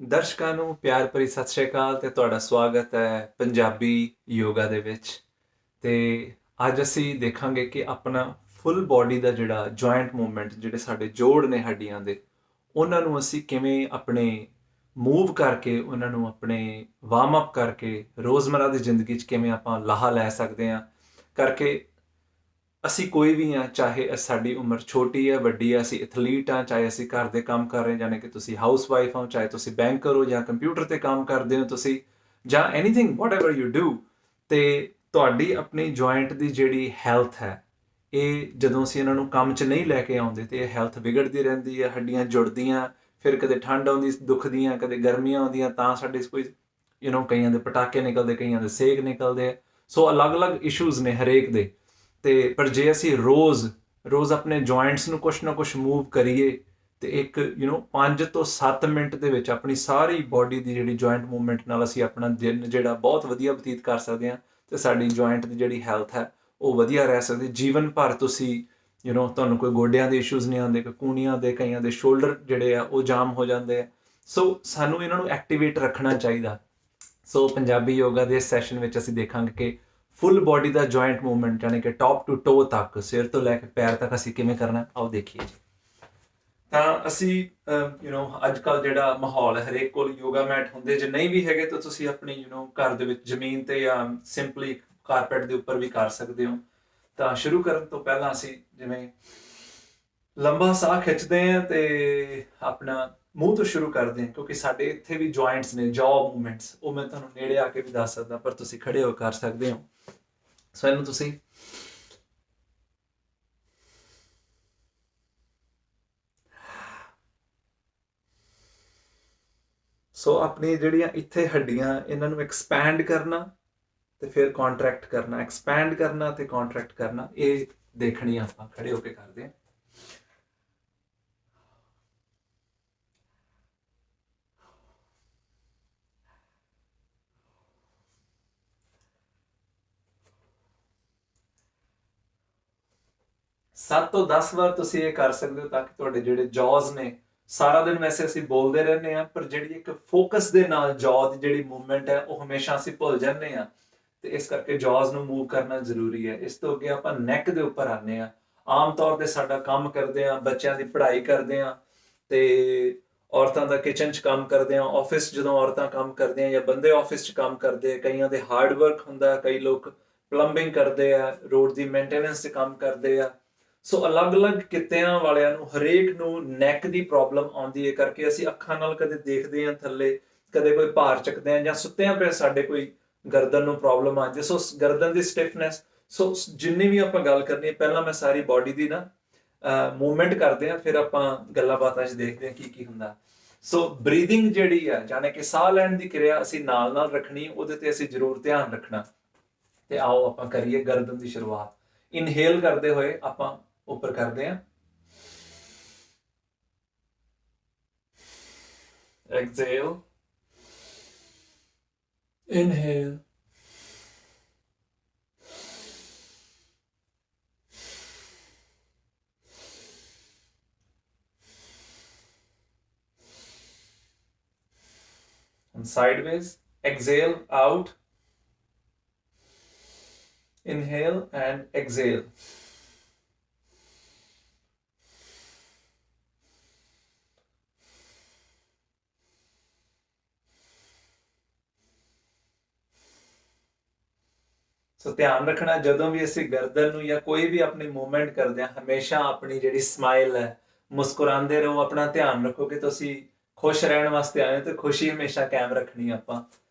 ਦਰਸ਼ਕਾਂ ਨੂੰ ਪਿਆਰ ਭਰੀ ਸਤਿ ਸ਼੍ਰੀ ਅਕਾਲ ਤੇ ਤੁਹਾਡਾ ਸਵਾਗਤ ਹੈ ਪੰਜਾਬੀ ਯੋਗਾ ਦੇ ਵਿੱਚ। ਤੇ ਅੱਜ ਅਸੀਂ ਦੇਖਾਂਗੇ ਕਿ ਆਪਣਾ ਫੁੱਲ ਬਾਡੀ ਦਾ ਜਿਹੜਾ ਜੁਆਇੰਟ ਮੂਵਮੈਂਟ, ਜਿਹੜੇ ਸਾਡੇ ਜੋੜ ਨੇ ਹੱਡੀਆਂ ਦੇ, ਉਹਨਾਂ ਨੂੰ ਅਸੀਂ ਕਿਵੇਂ ਆਪਣੇ ਮੂਵ ਕਰਕੇ, ਉਹਨਾਂ ਨੂੰ ਆਪਣੇ ਵਾਰਮ ਅਪ ਕਰਕੇ ਰੋਜ਼ਮਰਾ ਦੀ ਜ਼ਿੰਦਗੀ 'ਚ ਕਿਵੇਂ ਆਪਾਂ ਲਾਹਾ ਲੈ ਸਕਦੇ ਹਾਂ ਕਰਕੇ। ਅਸੀਂ ਕੋਈ ਵੀ ਹਾਂ, ਚਾਹੇ ਸਾਡੀ ਉਮਰ ਛੋਟੀ ਹੈ ਵੱਡੀ ਹੈ, ਅਸੀਂ ਐਥਲੀਟ ਹਾਂ, ਚਾਹੇ ਅਸੀਂ ਘਰ ਦੇ ਕੰਮ ਕਰ ਰਹੇ, ਜਾਣੀ ਕਿ ਤੁਸੀਂ ਹਾਊਸ ਵਾਈਫ ਹੋ, ਚਾਹੇ ਤੁਸੀਂ ਬੈਂਕਰ ਹੋ ਜਾਂ ਕੰਪਿਊਟਰ ਤੇ ਕੰਮ ਕਰਦੇ ਹੋ ਤੁਸੀਂ, ਜਾਂ anything what ever you do. ਤੇ ਤੁਹਾਡੀ ਆਪਣੀ ਜੁਆਇੰਟ ਦੀ ਜਿਹੜੀ ਹੈਲਥ ਹੈ, ਇਹ ਜਦੋਂ ਅਸੀਂ ਇਹਨਾਂ ਨੂੰ ਕੰਮ 'ਚ ਨਹੀਂ ਲੈ ਕੇ ਆਉਂਦੇ ਤੇ ਇਹ ਹੈਲਥ ਵਿਗੜਦੀ ਰਹਿੰਦੀ ਹੈ। ਹੱਡੀਆਂ ਜੁੜਦੀਆਂ, ਫਿਰ ਕਦੇ ਠੰਡ ਆਉਂਦੀ ਦੁਖਦੀਆਂ, ਕਦੇ ਗਰਮੀਆਂ ਆਉਂਦੀਆਂ ਤਾਂ ਸਾਡੇ ਕੋਈ ਕਈਆਂ ਦੇ ਪਟਾਕੇ ਨਿਕਲਦੇ, ਕਈਆਂ ਦੇ ਸੇਕ ਨਿਕਲਦੇ। ਸੋ ਅਲੱਗ-ਅਲੱਗ ਇਸ਼ੂਜ਼ ਨੇ ਹਰੇਕ ਦੇ। ਤੇ ਪਰ ਜੇ ਅਸੀਂ ਰੋਜ਼ ਆਪਣੇ ਜੁਆਇੰਟਸ ਨੂੰ ਕੁਛ ਨਾ ਕੁਛ ਮੂਵ ਕਰੀਏ ਤੇ ਇੱਕ 5 ਤੋਂ 7 ਮਿੰਟ ਦੇ ਵਿੱਚ ਆਪਣੀ ਸਾਰੀ ਬਾਡੀ ਦੀ ਜਿਹੜੀ ਜੁਆਇੰਟ ਮੂਵਮੈਂਟ ਨਾਲ ਅਸੀਂ ਆਪਣਾ ਦਿਨ ਜਿਹੜਾ ਬਹੁਤ ਵਧੀਆ ਬਤੀਤ ਕਰ ਸਕਦੇ ਹਾਂ ਤੇ ਸਾਡੀ ਜੁਆਇੰਟ ਦੀ ਜਿਹੜੀ ਹੈਲਥ ਹੈ ਉਹ ਵਧੀਆ ਰਹਿ ਸਕਦੀ। ਜੀਵਨ ਭਰ ਤੁਸੀਂ ਤੁਹਾਨੂੰ ਕੋਈ ਗੋਡਿਆਂ ਦੇ ਇਸ਼ੂਜ਼ ਨਹੀਂ ਆਉਂਦੇ, ਕੋਈ ਕੂਹਣੀਆਂ ਦੇ, ਕਈਆਂ ਦੇ ਸ਼ੋਲਡਰ ਜਿਹੜੇ ਆ ਉਹ ਜਾਮ ਹੋ ਜਾਂਦੇ ਆ। ਸੋ ਸਾਨੂੰ ਇਹਨਾਂ ਨੂੰ ਐਕਟੀਵੇਟ ਰੱਖਣਾ ਚਾਹੀਦਾ। ਸੋ ਪੰਜਾਬੀ ਯੋਗਾ ਦੇ ਸੈਸ਼ਨ ਵਿੱਚ ਅਸੀਂ ਦੇਖਾਂਗੇ ਕਿ ਫੁੱਲ ਬਾਡੀ ਦਾ ਜੁਆਇੰਟ ਮੂਵਮੈਂਟ, ਯਾਨੀ ਕਿ ਟੌਪ ਟੂ ਟੋ ਤੱਕ, ਸਿਰ ਤੋਂ ਲੈ ਕੇ ਪੈਰ ਤੱਕ ਅਸੀਂ ਕਿਵੇਂ ਕਰਨਾ, ਆਓ ਦੇਖੀਏ ਜੀ। ਤਾਂ ਅਸੀਂ ਅੱਜ ਕੱਲ੍ਹ ਜਿਹੜਾ ਮਾਹੌਲ ਹੈ, ਹਰੇਕ ਕੋਲ ਯੋਗਾ ਮੈਟ ਹੁੰਦੇ, ਜੇ ਨਹੀਂ ਵੀ ਹੈਗੇ ਤਾਂ ਤੁਸੀਂ ਆਪਣੀ ਘਰ ਦੇ ਵਿੱਚ ਜ਼ਮੀਨ ਤੇ ਜਾਂ ਸਿੰਪਲੀ ਕਾਰਪੈਟ ਦੇ ਉੱਪਰ ਵੀ ਕਰ ਸਕਦੇ ਹੋ। ਤਾਂ ਸ਼ੁਰੂ ਕਰਨ ਤੋਂ ਪਹਿਲਾਂ ਅਸੀਂ ਜਿਵੇਂ ਲੰਬਾ ਸਾਹ ਖਿੱਚਦੇ ਹਾਂ ਤੇ ਆਪਣਾ ਮੂੰਹ ਤੋਂ ਸ਼ੁਰੂ ਕਰਦੇ ਹਾਂ, ਕਿਉਂਕਿ ਸਾਡੇ ਇੱਥੇ ਵੀ ਜੁਆਇੰਟਸ ਨੇ, ਜੌ ਮੂਵਮੈਂਟਸ, ਉਹ ਮੈਂ ਤੁਹਾਨੂੰ ਨੇੜੇ ਆ ਕੇ ਵੀ ਦੱਸ ਸਕਦਾ, ਪਰ ਤੁਸੀਂ ਖੜੇ ਹੋ ਕਰ ਸਕਦੇ ਹੋ। ਸੋ ਇਹਨੂੰ ਤੁਸੀਂ ਆਪਣੀ ਜਿਹੜੀਆਂ ਇੱਥੇ ਹੱਡੀਆਂ, ਇਹਨਾਂ ਨੂੰ ਐਕਸਪੈਂਡ ਕਰਨਾ ਤੇ ਫਿਰ ਕੰਟਰੈਕਟ ਕਰਨਾ, ਐਕਸਪੈਂਡ ਕਰਨਾ ਤੇ ਕੰਟਰੈਕਟ ਕਰਨਾ, ਇਹ ਦੇਖਣੀ ਆਪਾਂ ਖੜੇ ਹੋ ਕੇ ਕਰਦੇ ਹਾਂ। ਸੱਤ ਤੋਂ 10 ਵਾਰ ਤੁਸੀਂ ਇਹ ਕਰ ਸਕਦੇ ਹੋ ਤਾਂ ਕਿ ਤੁਹਾਡੇ ਜਿਹੜੇ ਜੌਜ਼ ਨੇ, ਸਾਰਾ ਦਿਨ ਵੈਸੇ ਅਸੀਂ ਬੋਲਦੇ ਰਹਿੰਦੇ ਹਾਂ, ਪਰ ਜਿਹੜੀ ਇੱਕ ਫੋਕਸ ਦੇ ਨਾਲ ਜੌ ਦੀ ਜਿਹੜੀ ਮੂਵਮੈਂਟ ਹੈ ਉਹ ਹਮੇਸ਼ਾ ਅਸੀਂ ਭੁੱਲ ਜਾਂਦੇ ਹਾਂ। ਤੇ ਇਸ ਕਰਕੇ ਜੌਜ਼ ਨੂੰ ਮੂਵ ਕਰਨਾ ਜ਼ਰੂਰੀ ਹੈ। ਇਸ ਤੋਂ ਅੱਗੇ ਆਪਾਂ ਨੈਕ ਦੇ ਉੱਪਰ ਆਉਂਦੇ ਹਾਂ। ਆਮ ਤੌਰ ਤੇ ਸਾਡਾ ਕੰਮ ਕਰਦੇ ਹਾਂ, ਬੱਚਿਆਂ ਦੀ ਪੜ੍ਹਾਈ ਕਰਦੇ ਹਾਂ, ਤੇ ਔਰਤਾਂ ਦਾ ਕਿਚਨ 'ਚ ਕੰਮ ਕਰਦੇ ਹਾਂ, ਆਫਿਸ ਜਦੋਂ ਔਰਤਾਂ ਕੰਮ ਕਰਦੇ ਆ ਜਾਂ ਬੰਦੇ ਆਫਿਸ 'ਚ ਕੰਮ ਕਰਦੇ ਆ, ਕਈਆਂ ਦੇ ਹਾਰਡ ਵਰਕ ਹੁੰਦਾ, ਕਈ ਲੋਕ ਪਲੰਬਿੰਗ ਕਰਦੇ ਆ, ਰੋਡ ਦੀ ਮੇਨਟੇਨੈਂਸ 'ਚ ਕੰਮ ਕਰਦੇ ਆ। ਸੋ ਅਲੱਗ-ਅਲੱਗ ਕਿੱਤਿਆਂ ਵਾਲਿਆਂ ਨੂੰ, ਹਰੇਕ ਨੂੰ ਨੈਕ ਦੀ ਪ੍ਰੋਬਲਮ ਆਉਂਦੀ ਹੈ, ਕਰਕੇ ਅਸੀਂ ਅੱਖਾਂ ਨਾਲ ਕਦੇ ਦੇਖਦੇ ਹਾਂ ਥੱਲੇ, ਕਦੇ ਕੋਈ ਭਾਰ ਚੱਕਦੇ ਹਾਂ, ਜਾਂ ਸੁੱਤਿਆਂ ਪਏ ਸਾਡੇ ਕੋਈ ਗਰਦਨ ਨੂੰ ਪ੍ਰੋਬਲਮ ਆ ਜੇ, ਸੋ ਗਰਦਨ ਦੀ ਸਟਿਫਨੈਸ। ਸੋ ਜਿੰਨੀ ਵੀ ਆਪਾਂ ਗੱਲ ਕਰਨੀ ਹੈ, ਪਹਿਲਾਂ ਮੈਂ ਸਾਰੀ ਬਾਡੀ ਦੀ ਨਾ ਮੂਵਮੈਂਟ ਕਰਦੇ ਹਾਂ, ਫਿਰ ਆਪਾਂ ਗੱਲਾਂ ਬਾਤਾਂ 'ਚ ਦੇਖਦੇ ਹਾਂ ਕੀ ਕੀ ਹੁੰਦਾ। ਸੋ ਬਰੀਦਿੰਗ ਜਿਹੜੀ ਆ, ਜਾਣੇ ਕਿ ਸਾਹ ਲੈਣ ਦੀ ਕਿਰਿਆ ਅਸੀਂ ਨਾਲ ਨਾਲ ਰੱਖਣੀ, ਉਹਦੇ ਤੇ ਅਸੀਂ ਜ਼ਰੂਰ ਧਿਆਨ ਰੱਖਣਾ। ਤੇ ਆਓ ਆਪਾਂ ਕਰੀਏ ਗਰਦਨ ਦੀ ਸ਼ੁਰੂਆਤ। ਇਨਹੇਲ ਕਰਦੇ ਹੋਏ ਆਪਾਂ ਉੱਪਰ ਕਰਦੇ ਹਾਂ, exhale, inhale, and sideways, exhale out, inhale and exhale. So ਧਿਆਨ ਰੱਖਣਾ, ਜਦੋਂ ਵੀ ਅਸੀਂ ਗਰਦਨ ਨੂੰ ਜਾਂ ਕੋਈ ਵੀ ਆਪਣੀ ਮੂਵਮੈਂਟ ਕਰਦੇ ਹਾਂ, ਹਮੇਸ਼ਾ ਆਪਣੀ ਜਿਹੜੀ ਸਮਾਈਲ ਹੈ, ਮੁਸਕਰਾਉਂਦੇ ਰਹੋ। ਆਪਣਾ ਧਿਆਨ ਰੱਖੋ ਕਿ ਤੁਸੀਂ ਖੁਸ਼ ਰਹਿਣ ਵਾਸਤੇ ਆਏ ਹੋ ਤੇ ਖੁਸ਼ੀ ਹਮੇਸ਼ਾ ਕਾਇਮ ਰੱਖਣੀ ਆਪਾਂ।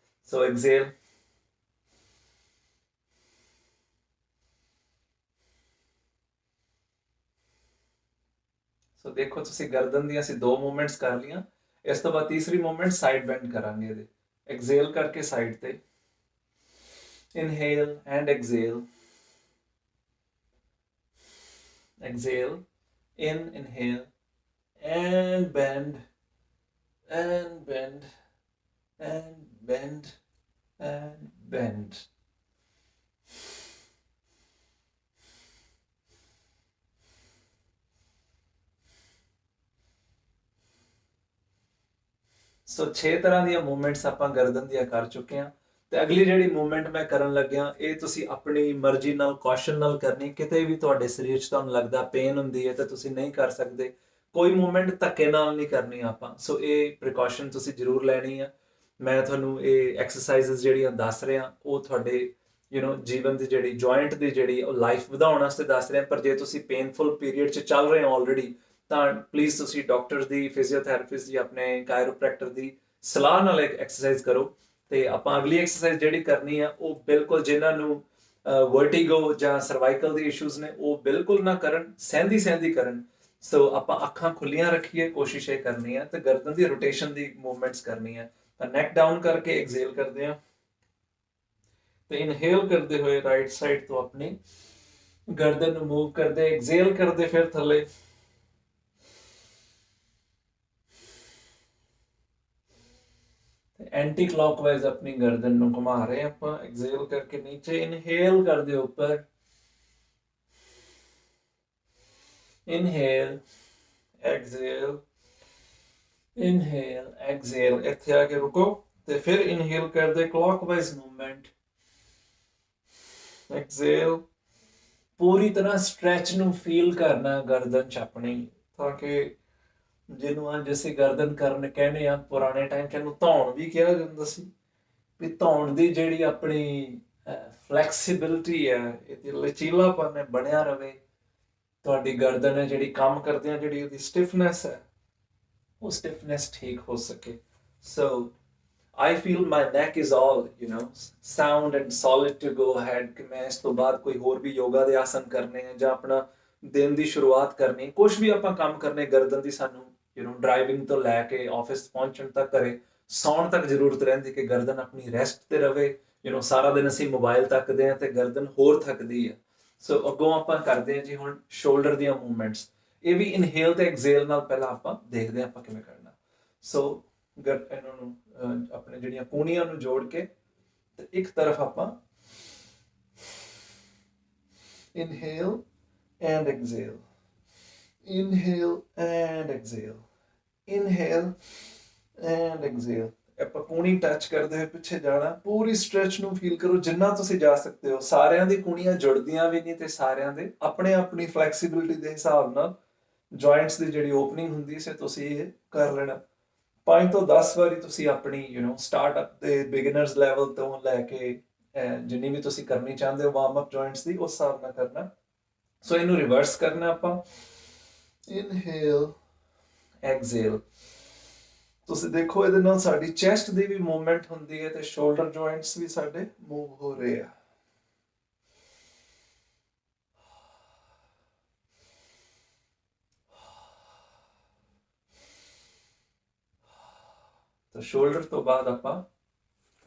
ਸੋ ਐਕਸੇਲ, ਸੋ ਦੇਖੋ ਤੁਸੀਂ ਗਰਦਨ ਦੀਆਂ ਅਸੀਂ 2 ਮੂਵਮੈਂਟਸ ਕਰ ਲਈਆਂ। ਇਸ ਤੋਂ ਬਾਅਦ ਤੀਸਰੀ ਮੂਵਮੈਂਟ ਸਾਈਡ ਬੈਂਡ ਕਰਾਂਗੇ ਇਹਦੇ। ਐਕਸੇਲ ਕਰਕੇ ਸਾਈਡ ਤੇ, inhale and exhale, exhale, inhale and bend and bend and bend and bend. ਸੋ 6 ਤਰ੍ਹਾਂ ਦੀਆਂ ਮੂਵਮੈਂਟਸ ਆਪਾਂ ਗਰਦਨ ਦੀਆਂ ਕਰ ਚੁੱਕੇ ਹਾਂ ਤੇ ਅਗਲੀ ਜਿਹੜੀ ਮੂਵਮੈਂਟ ਮੈਂ ਕਰਨ ਲੱਗਿਆ ਇਹ ਤੁਸੀਂ ਆਪਣੀ ਮਰਜ਼ੀ ਨਾਲ ਕੌਸ਼ਨ ਨਾਲ ਕਰਨੀ। ਕਿਤੇ ਵੀ ਤੁਹਾਡੇ ਸਰੀਰ 'ਚ ਤੁਹਾਨੂੰ ਲੱਗਦਾ ਪੇਨ ਹੁੰਦੀ ਹੈ ਤਾਂ ਤੁਸੀਂ ਨਹੀਂ ਕਰ ਸਕਦੇ। ਕੋਈ ਮੂਵਮੈਂਟ ਧੱਕੇ ਨਾਲ ਨਹੀਂ ਕਰਨੀ ਆਪਾਂ। ਸੋ ਇਹ ਪ੍ਰੀਕਾਸ਼ਨ ਤੁਸੀਂ ਜ਼ਰੂਰ ਲੈਣੀ ਆ। ਮੈਂ ਤੁਹਾਨੂੰ ਇਹ ਐਕਸਰਸਾਈਜ਼ਸ ਜਿਹੜੀਆਂ ਦੱਸ ਰਿਹਾ ਉਹ ਤੁਹਾਡੇ ਜੀਵਨ ਦੀ ਜਿਹੜੀ ਜੁਆਇੰਟ ਦੀ ਜਿਹੜੀ ਉਹ ਲਾਈਫ ਵਧਾਉਣ ਵਾਸਤੇ ਦੱਸ ਰਿਹਾ। ਪਰ ਜੇ ਤੁਸੀਂ ਪੇਨਫੁਲ ਪੀਰੀਅਡ 'ਚ ਚੱਲ ਰਹੇ ਹੋ ਆਲਰੇਡੀ ਤਾਂ ਪਲੀਜ਼ ਤੁਸੀਂ ਡਾਕਟਰ ਦੀ, ਫਿਜ਼ੀਓਥੈਰੇਪਿਸਟ ਜਾਂ ਆਪਣੇ ਕਾਇਰੋਪ੍ਰੈਕਟਰ ਦੀ ਸਲਾਹ ਨਾਲ ਇੱਕ ਐਕਸਰਸਾਈਜ਼ ਕਰੋ। ਤੇ ਆਪਾਂ ਅਗਲੀ ਐਕਸਰਸਾਈਜ਼ ਜਿਹੜੀ ਕਰਨੀ ਆ ਉਹ ਬਿਲਕੁਲ ਜਿਨ੍ਹਾਂ ਨੂੰ ਵਰਟੀਗੋ ਜਾਂ ਸਰਵਾਈਕਲ ਦੇ ਇਸ਼ੂਜ਼ ਨੇ ਉਹ ਬਿਲਕੁਲ ਨਾ ਕਰਨ, ਸਹਿੰਦੀ ਕਰਨ। ਸੋ ਆਪਾਂ ਅੱਖਾਂ ਖੁੱਲੀਆਂ ਰੱਖੀਏ, ਕੋਸ਼ਿਸ਼ ਇਹ ਕਰਨੀ ਹੈ ਤੇ ਗਰਦਨ ਦੀ ਰੋਟੇਸ਼ਨ ਦੀ ਮੂਵਮੈਂਟਸ ਕਰਨੀ ਹੈ। ਤਾਂ ਨੈਕ ਡਾਊਨ ਕਰਕੇ ਐਕਸੇਲ ਕਰਦੇ ਆ ਤੇ ਇਨਹੇਲ ਕਰਦੇ ਹੋਏ ਰਾਈਟ ਸਾਈਡ ਤੋਂ ਆਪਣੀ ਗਰਦਨ ਨੂੰ ਮੂਵ ਕਰਦੇ, ਐਕਸੇਲ ਕਰਦੇ ਫਿਰ ਥੱਲੇ। एंटी क्लॉकवाइज अपनी गर्दन ਨੂੰ घुमा ਰਹੇ ਆਪਾਂ। ਐਕਸੇਲ ਕਰਕੇ ਨੀਚੇ, ਇਨਹੇਲ ਕਰਦੇ ਉੱਪਰ, ਇਨਹੇਲ ਐਕਸੇਲ, ਇਨਹੇਲ ਐਕਸੇਲ। ਇੱਥੇ ਆ ਕੇ ਰੁਕੋ ਤੇ ਫਿਰ ਇਨਹੇਲ ਕਰਦੇ ਕਲॉकवाइज मूवमेंट, ਐਕਸੇਲ। ਪੂਰੀ ਤਰ੍ਹਾਂ ਸਟ੍ਰੈਚ ਨੂੰ ਫੀਲ ਕਰਨਾ ਗਰਦਨ ਚ ਆਪਣੀ, ਤਾਂ ਕਿ ਜਿਹਨੂੰ ਅੱਜ ਅਸੀਂ ਗਰਦਨ ਕਰਨ ਕਹਿੰਦੇ ਆ, ਪੁਰਾਣੇ ਟਾਈਮ ਚ ਇਹਨੂੰ ਧੌਣ ਵੀ ਕਿਹਾ ਜਾਂਦਾ ਸੀ। ਵੀ ਧੌਣ ਦੀ ਜਿਹੜੀ ਆਪਣੀ ਫਲੈਕਸੀਬਿਲਿਟੀ ਹੈ, ਇਹਦੀ ਲਚੀਲਾਪਨ ਹੈ ਬਣਿਆ ਰਵੇ। ਤੁਹਾਡੀ ਗਰਦਨ ਹੈ ਜਿਹੜੀ ਕੰਮ ਕਰਦੇ ਆ, ਜਿਹੜੀ ਉਹਦੀ ਸਟਿਫਨੈਸ ਹੈ ਉਹ ਸਟਿਫਨੈਸ ਠੀਕ ਹੋ ਸਕੇ। ਸੋ I feel my neck is all sound and solid to go ahead ਕਿ ਮੈਂ ਇਸ ਤੋਂ ਬਾਅਦ ਕੋਈ ਹੋਰ ਵੀ ਯੋਗਾ ਦੇ ਆਸਨ ਕਰਨੇ ਆ ਜਾਂ ਆਪਣਾ ਦਿਨ ਦੀ ਸ਼ੁਰੂਆਤ ਕਰਨੀ, ਕੁਝ ਵੀ ਆਪਾਂ ਕੰਮ ਕਰਨੇ ਗਰਦਨ ਦੀ ਸਾਨੂੰ ਡਰਾਈਵਿੰਗ ਤੋਂ ਲੈ ਕੇ ਆਫਿਸ ਪਹੁੰਚਣ ਤੱਕ, ਘਰੇ ਸੌਣ ਤੱਕ ਜ਼ਰੂਰਤ ਰਹਿੰਦੀ ਕਿ ਗਰਦਨ ਆਪਣੀ ਰੈਸਟ ਤੇ ਰਵੇ। ਸਾਰਾ ਦਿਨ ਅਸੀਂ ਮੋਬਾਈਲ ਤੱਕਦੇ ਆ ਤੇ ਗਰਦਨ ਹੋਰ ਥੱਕਦੀ ਆ। ਸੋ ਅੱਗੋਂ ਆਪਾਂ ਕਰਦੇ ਆ ਜੀ ਹੁਣ ਸ਼ੋਲਡਰ ਦੀਆਂ ਮੂਵਮੈਂਟਸ। ਇਹ ਵੀ ਇਨਹੇਲ ਤੇ ਐਕਸੇਲ ਨਾਲ ਪਹਿਲਾਂ ਆਪਾਂ ਦੇਖਦੇ ਆ ਆਪਾਂ ਕਿਵੇਂ ਕਰਨਾ। ਸੋ ਇਹਨਾਂ ਨੂੰ ਆਪਣੇ ਜਿਹੜੀਆਂ ਕੂਣੀਆਂ ਨੂੰ ਜੋੜ ਕੇ ਤੇ ਇੱਕ ਤਰਫ ਆਪਾਂ inhale and exhale, inhale and exhale, inhale and exhale. ਆਪਾਂ ਕੂਣੀ ਟੱਚ ਕਰਦੇ ਹੋਏ ਪਿੱਛੇ ਜਾਣਾ। ਪੂਰੀ ਸਟ੍ਰੈਚ ਨੂੰ ਫੀਲ ਕਰੋ ਜਿੰਨਾ ਤੁਸੀਂ ਜਾ ਸਕਦੇ ਹੋ। ਸਾਰਿਆਂ ਦੀ ਕੂਣੀਆਂ ਜੁੜਦੀਆਂ ਵੀ ਨਹੀਂ ਤੇ ਸਾਰਿਆਂ ਦੇ ਆਪਣੇ ਆਪਣੀ ਫਲੈਕਸੀਬਿਲਿਟੀ ਦੇ ਹਿਸਾਬ ਨਾਲ ਜੁਆਇੰਟਸ ਦੀ ਜਿਹੜੀ ਓਪਨਿੰਗ ਹੁੰਦੀ ਹੈ ਤੁਸੀਂ ਇਹ ਕਰ ਲੈਣਾ। 5 ਤੋਂ 10 ਵਾਰੀ ਤੁਸੀਂ ਆਪਣੀ ਸਟਾਰਟਅਪ ਦੇ ਬਿਗਨਰਸ ਲੈਵਲ ਤੋਂ ਲੈ ਕੇ ਜਿੰਨੀ ਵੀ ਤੁਸੀਂ ਕਰਨੀ ਚਾਹੁੰਦੇ ਹੋ ਵਾਰਮ ਅਪ ਜੁਆਇੰਟਸ ਦੀ, ਉਸ ਹਿਸਾਬ ਨਾਲ ਕਰਨਾ। ਸੋ ਇਹਨੂੰ ਰਿਵਰਸ ਕਰਨਾ ਆਪਾਂ, ਇਨਹੇਲ ਐਕਸੇਲ। ਤੁਸੀਂ ਦੇਖੋ ਇਹਦੇ ਨਾਲ ਸਾਡੀ ਚੈਸਟ ਦੀ ਵੀ ਮੂਵਮੈਂਟ ਹੁੰਦੀ ਹੈ ਤੇ ਸ਼ੋਲਡਰ ਜੁਆਇੰਟਸ ਵੀ ਸਾਡੇ ਮੂਵ ਹੋ ਰਹੇ ਆ। ਤਾਂ ਸ਼ੋਲਡਰ ਤੋਂ ਬਾਅਦ ਆਪਾਂ